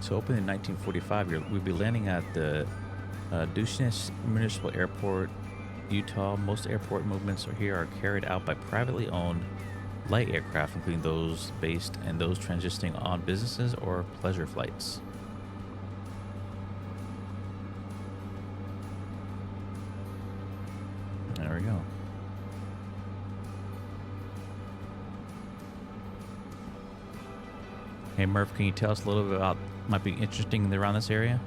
Speaker 1: So opened in 1945, we'll be landing at the Duchesne Municipal Airport, Utah. Most airport movements here are carried out by privately owned light aircraft, including those based and those transitioning on businesses or pleasure flights. There we go. Hey Murph, can you tell us a little bit about might be interesting around this area?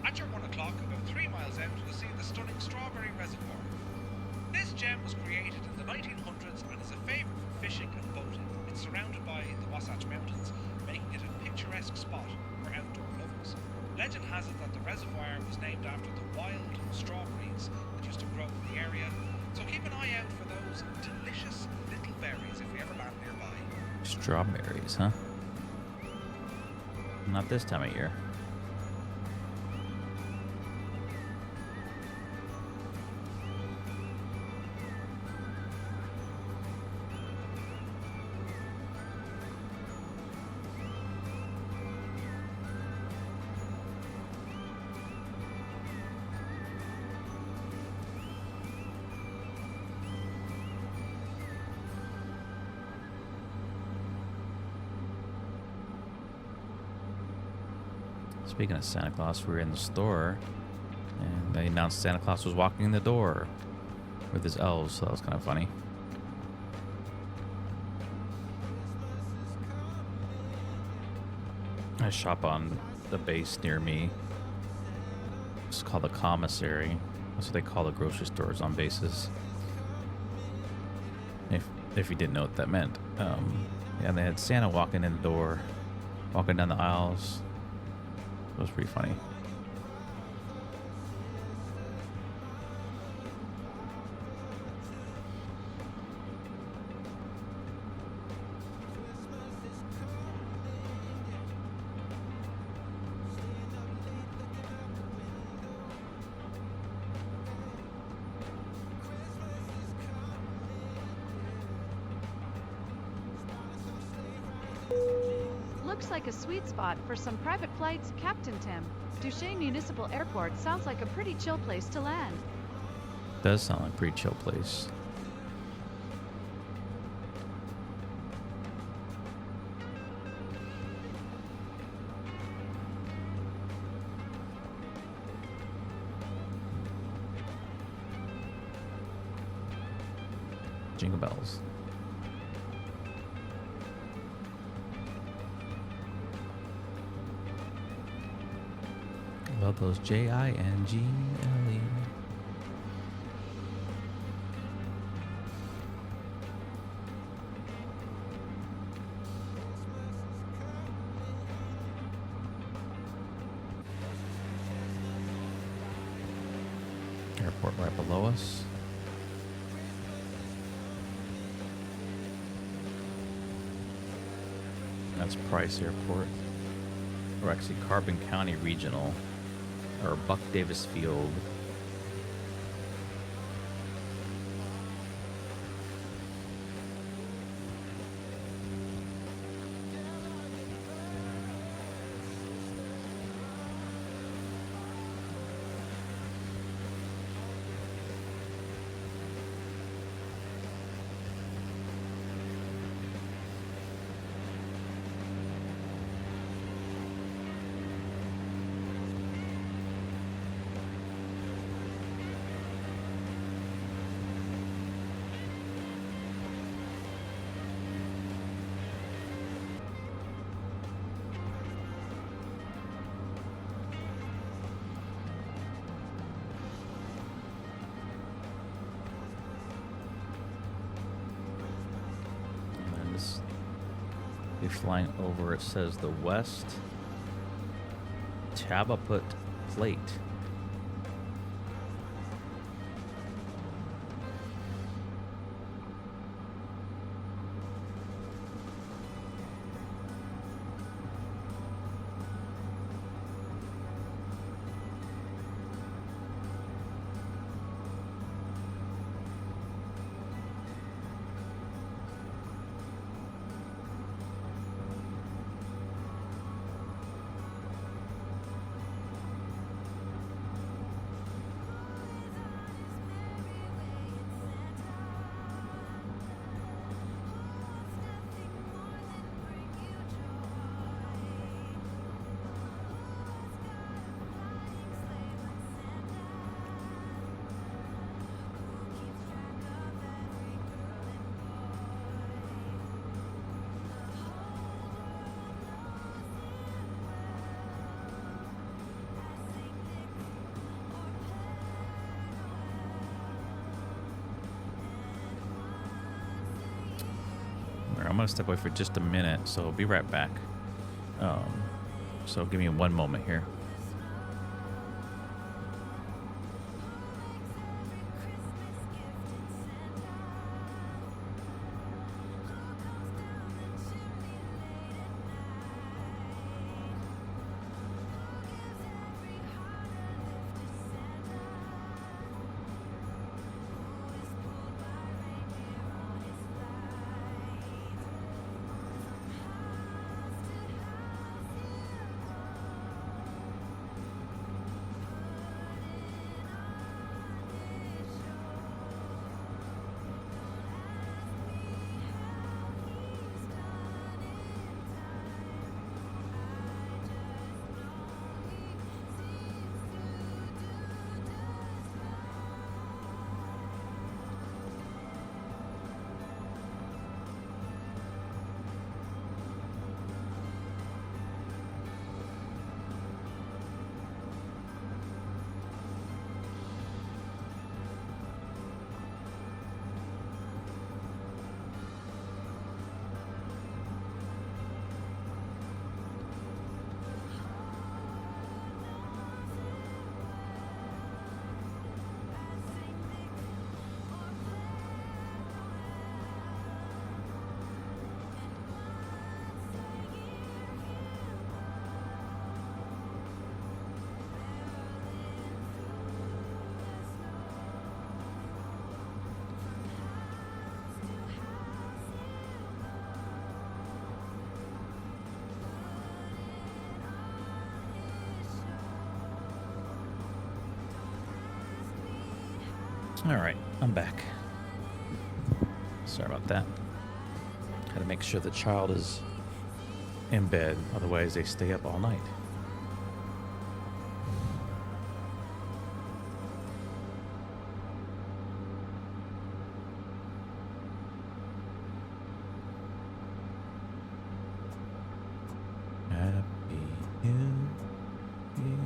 Speaker 8: At your 1 o'clock, about 3 miles out, you'll see the stunning Strawberry Reservoir. This gem was created in the 1900s and is a favourite for fishing and boating. It's surrounded by the Wasatch Mountains, making it a picturesque spot for outdoor lovers. Legend has it that the reservoir was named after the wild strawberries that used to grow in the area, so keep an eye out for those delicious little berries if we ever land nearby.
Speaker 1: Strawberries, huh? Not this time of year. Speaking of Santa Claus, we were in the store and they announced Santa Claus was walking in the door with his elves, so that was kind of funny. I shop on the base near me. It's called the commissary. That's what they call the grocery stores on bases. If you didn't know what that meant. Yeah, they had Santa walking in the door, walking down the aisles. It was pretty funny.
Speaker 3: Looks like a sweet spot for some private flights, Captain Tim. Duchesne Municipal Airport sounds like a pretty chill place to land.
Speaker 1: Does sound like a pretty chill place. Jingle bells. Love those Jingle. Airport right below us. That's Price Airport. Or actually Carbon County Regional. Or Buck Davis Field. You're flying over, it says the West Tabaput Plate. going to step away for just a minute, so I'll be right back. So give me one moment here. All right, I'm back. Sorry about that. Got to make sure the child is in bed, otherwise they stay up all night. Happy New Year.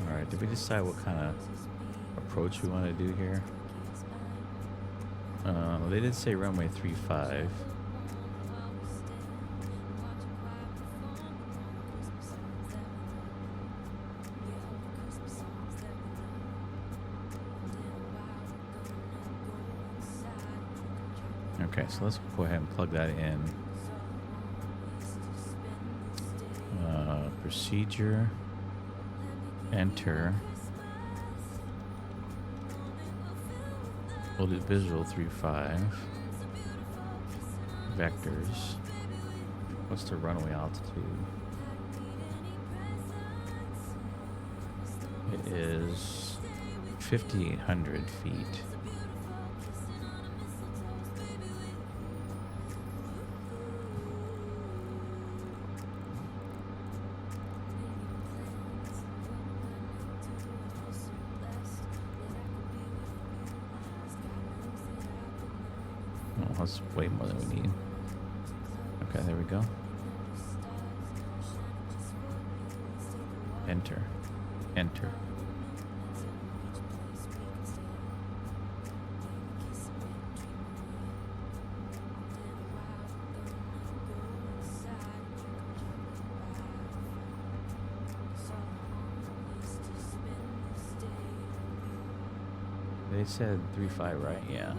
Speaker 1: Alright, did we decide what kind of approach we want to do here? They did say runway 35. Okay, so let's go ahead and plug that in. Procedure. Enter. Loaded visual 35. Vectors. What's the runway altitude? It is 5,800 feet. That's way more than we need. Okay, there we go. Enter. Enter. They said 3.5, right? Yeah.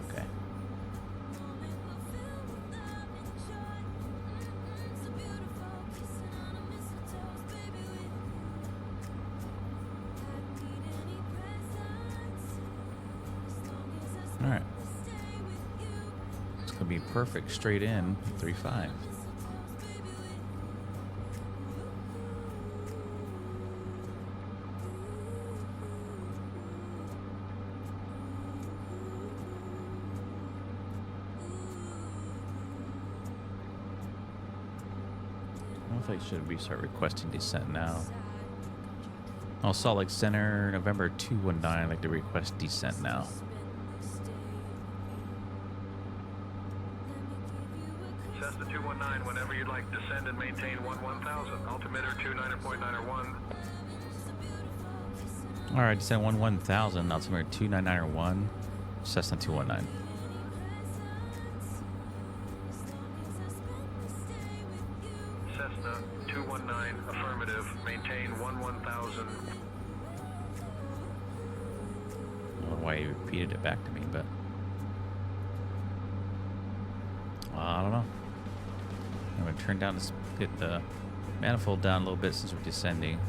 Speaker 1: Okay. All right. It's gonna be perfect straight in 3.5. I should we start requesting descent now? Oh, Salt Lake Center, November 219. I'd like to request descent now.
Speaker 15: Cessna 219, you'd like to descend and maintain 1000. Altimeter 29.901.
Speaker 1: All right, descend 1000. Altimeter 29901. Cessna 219.
Speaker 15: Cessna 219, affirmative. Maintain 1000.
Speaker 1: I don't know why he repeated it back to me, but I don't know. I'm gonna turn down this, get the manifold down a little bit since we're descending.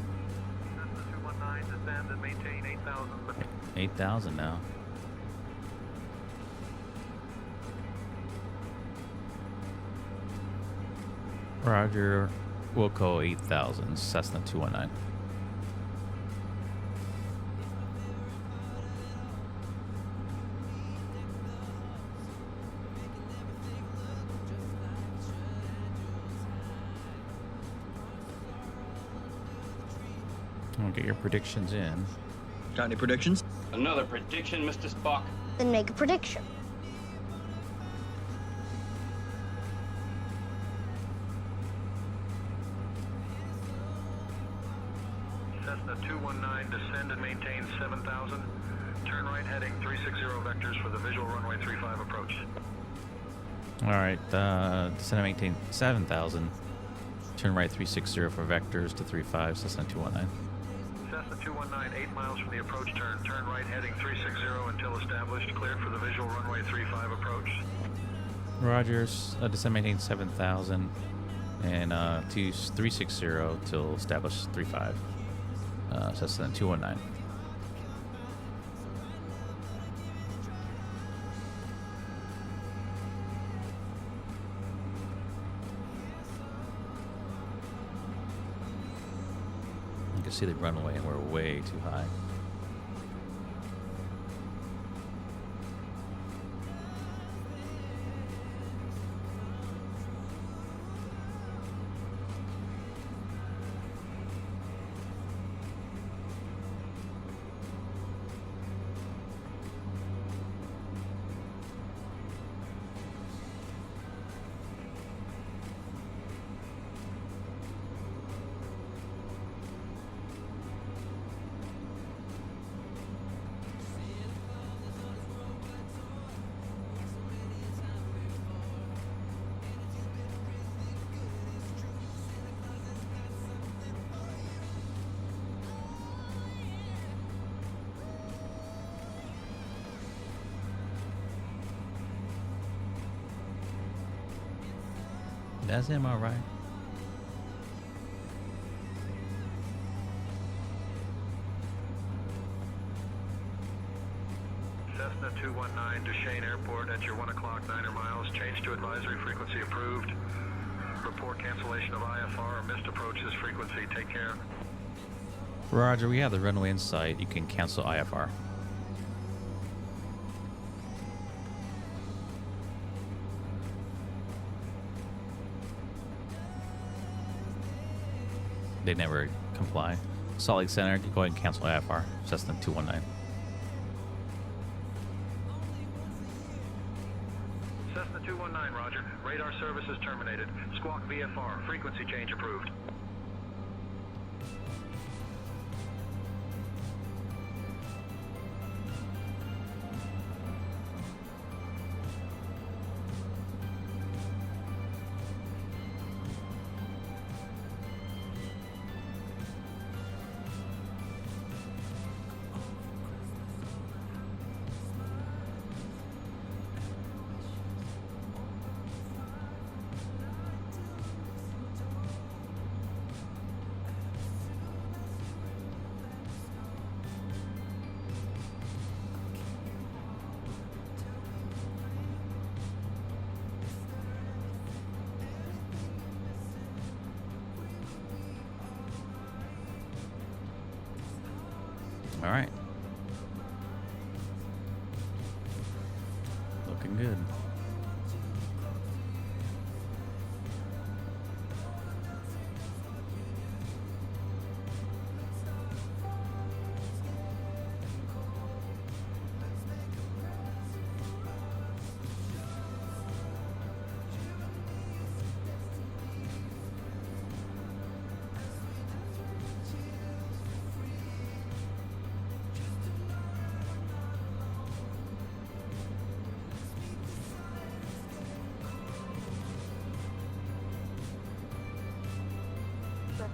Speaker 15: Cessna 219, descend and maintain 8000.
Speaker 1: 8,000 now. Roger, Wilco 8000, Cessna 219. I'll get your predictions in.
Speaker 10: Got any predictions?
Speaker 11: Another prediction, Mr. Spock.
Speaker 16: Then make a prediction.
Speaker 15: Cessna 219, descend and maintain 7000. Turn right heading 360 vectors for the visual runway 35 approach.
Speaker 1: All right, descend and maintain 7,000. Turn right 360 for vectors to 35, Cessna 219.
Speaker 15: Cessna 219, 8 miles from the approach turn. Turn right heading 360 until established. Cleared for the visual runway 35 approach.
Speaker 1: Rogers, descend and maintain 7,000. And 360 till established 35. Cessna 219. You can see the runway and we're way too high. That's him, all right.
Speaker 15: Cessna 219, Duchesne Airport at your 1 o'clock 9 miles. Change to advisory frequency approved. Report cancellation of IFR or missed approach this frequency. Take care.
Speaker 1: Roger, we have the runway in sight. You can cancel IFR. They never comply. Salt Lake Center, go ahead and cancel IFR. Cessna 219.
Speaker 15: Cessna 219, roger. Radar service is terminated. Squawk VFR. Frequency change approved.
Speaker 1: All right. Looking good.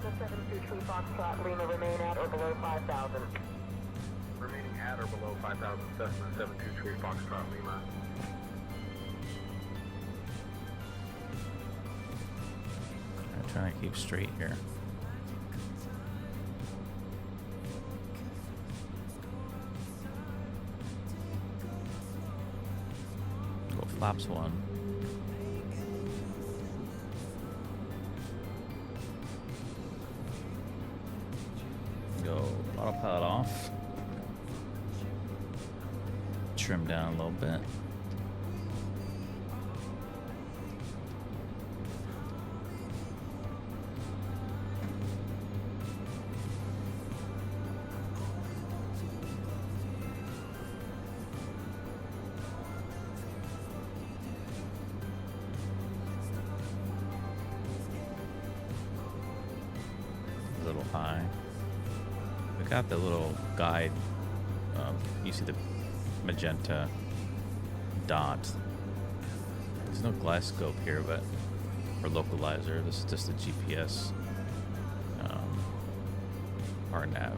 Speaker 9: Cessna 723 Foxtrot, Lima remain at or below 5,000.
Speaker 4: Remaining at or below 5,000, Cessna 723 Foxtrot, Lima.
Speaker 1: I'm trying to keep straight here. Go flaps 1. Go autopilot off. Trim down a little bit. A little high. We got the little guide. You see the magenta dot. There's no glass scope here, but or localizer. This is just a GPS RNAV.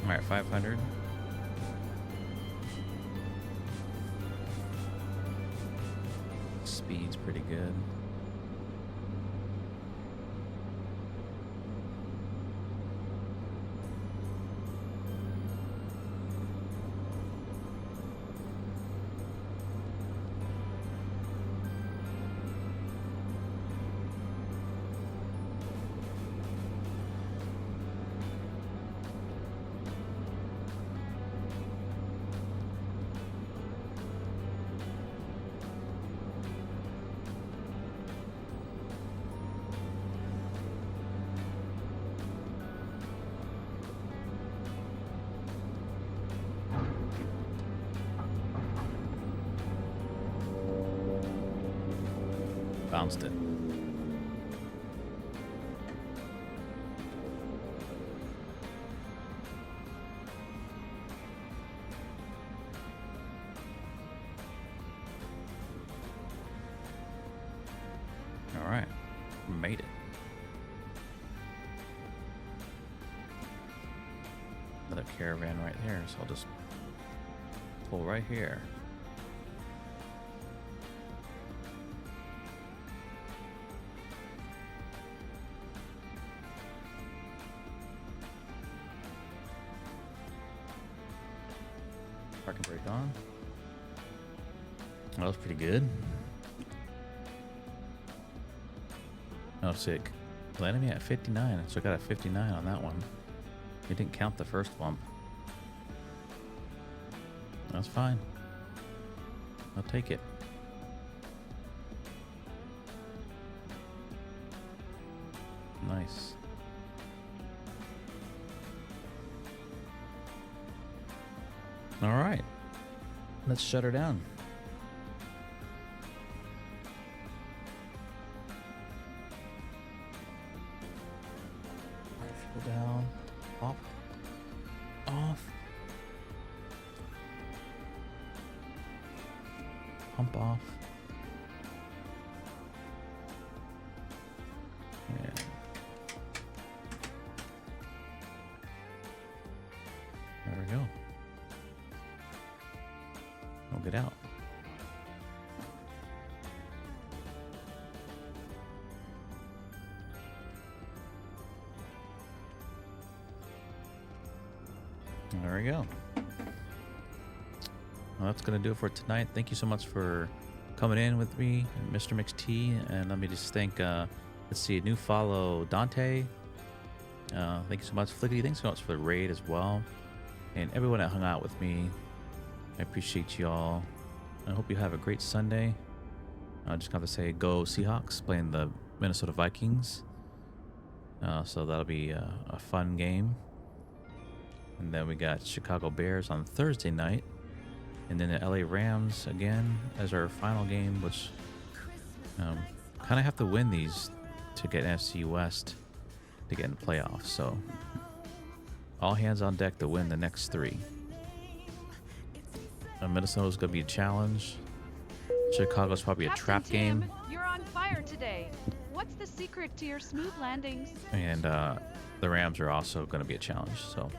Speaker 1: All right, 500. Speed's pretty good. Bounced it. All right, made it. Another caravan right there, so I'll just pull right here. Parking brake on. That was pretty good. Oh, sick. Landed me at 59, so I got a 59 on that one. It didn't count the first bump. That's fine. I'll take it. Nice. All right, let's shut her down. Fuel down, pop, off, pump off. Yeah. There we go. We'll get out. There we go. Well, that's going to do it for tonight. Thank you so much for coming in with me, Mr. MixT. And let me just thank, let's see, a new follow, Dante. Thank you so much. Flickety, thanks so much for the raid as well. And everyone that hung out with me. I appreciate y'all. I hope you have a great Sunday. I just got to say, go Seahawks playing the Minnesota Vikings. So that'll be a fun game. And then we got Chicago Bears on Thursday night. And then the LA Rams again as our final game, which kind of have to win these to get NFC West to get in the playoffs. So All hands on deck to win the next 3. Minnesota's going to be a challenge. Chicago's probably a
Speaker 3: Captain
Speaker 1: trap
Speaker 3: Tim,
Speaker 1: game.
Speaker 3: You're on fire today. What's the secret to your smooth landings?
Speaker 1: And the Rams are also going to be a challenge. So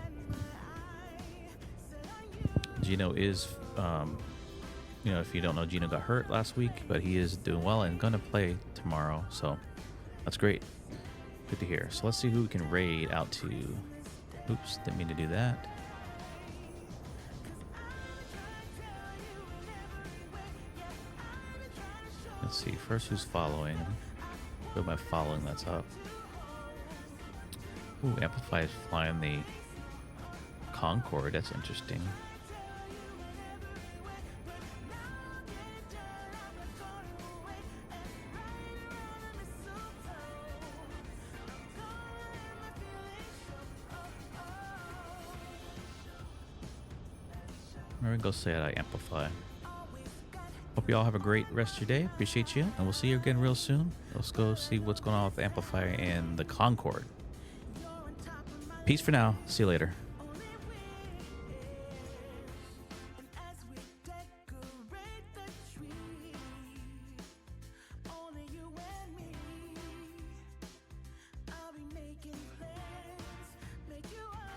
Speaker 1: Gino is, you know, if you don't know, Gino got hurt last week, but he is doing well and going to play tomorrow. So that's great. Good to hear. So let's see who we can raid out to. Oops, didn't mean to do that. Let's see, first who's following. Who am I following that's up? Ooh, Amplify is flying the Concorde, that's interesting. I'm gonna go say hi to Amplify. Hope you all have a great rest of your day. Appreciate you. And we'll see you again real soon. Let's go see what's going on with Amplify and the Concorde. Peace for now. See you later.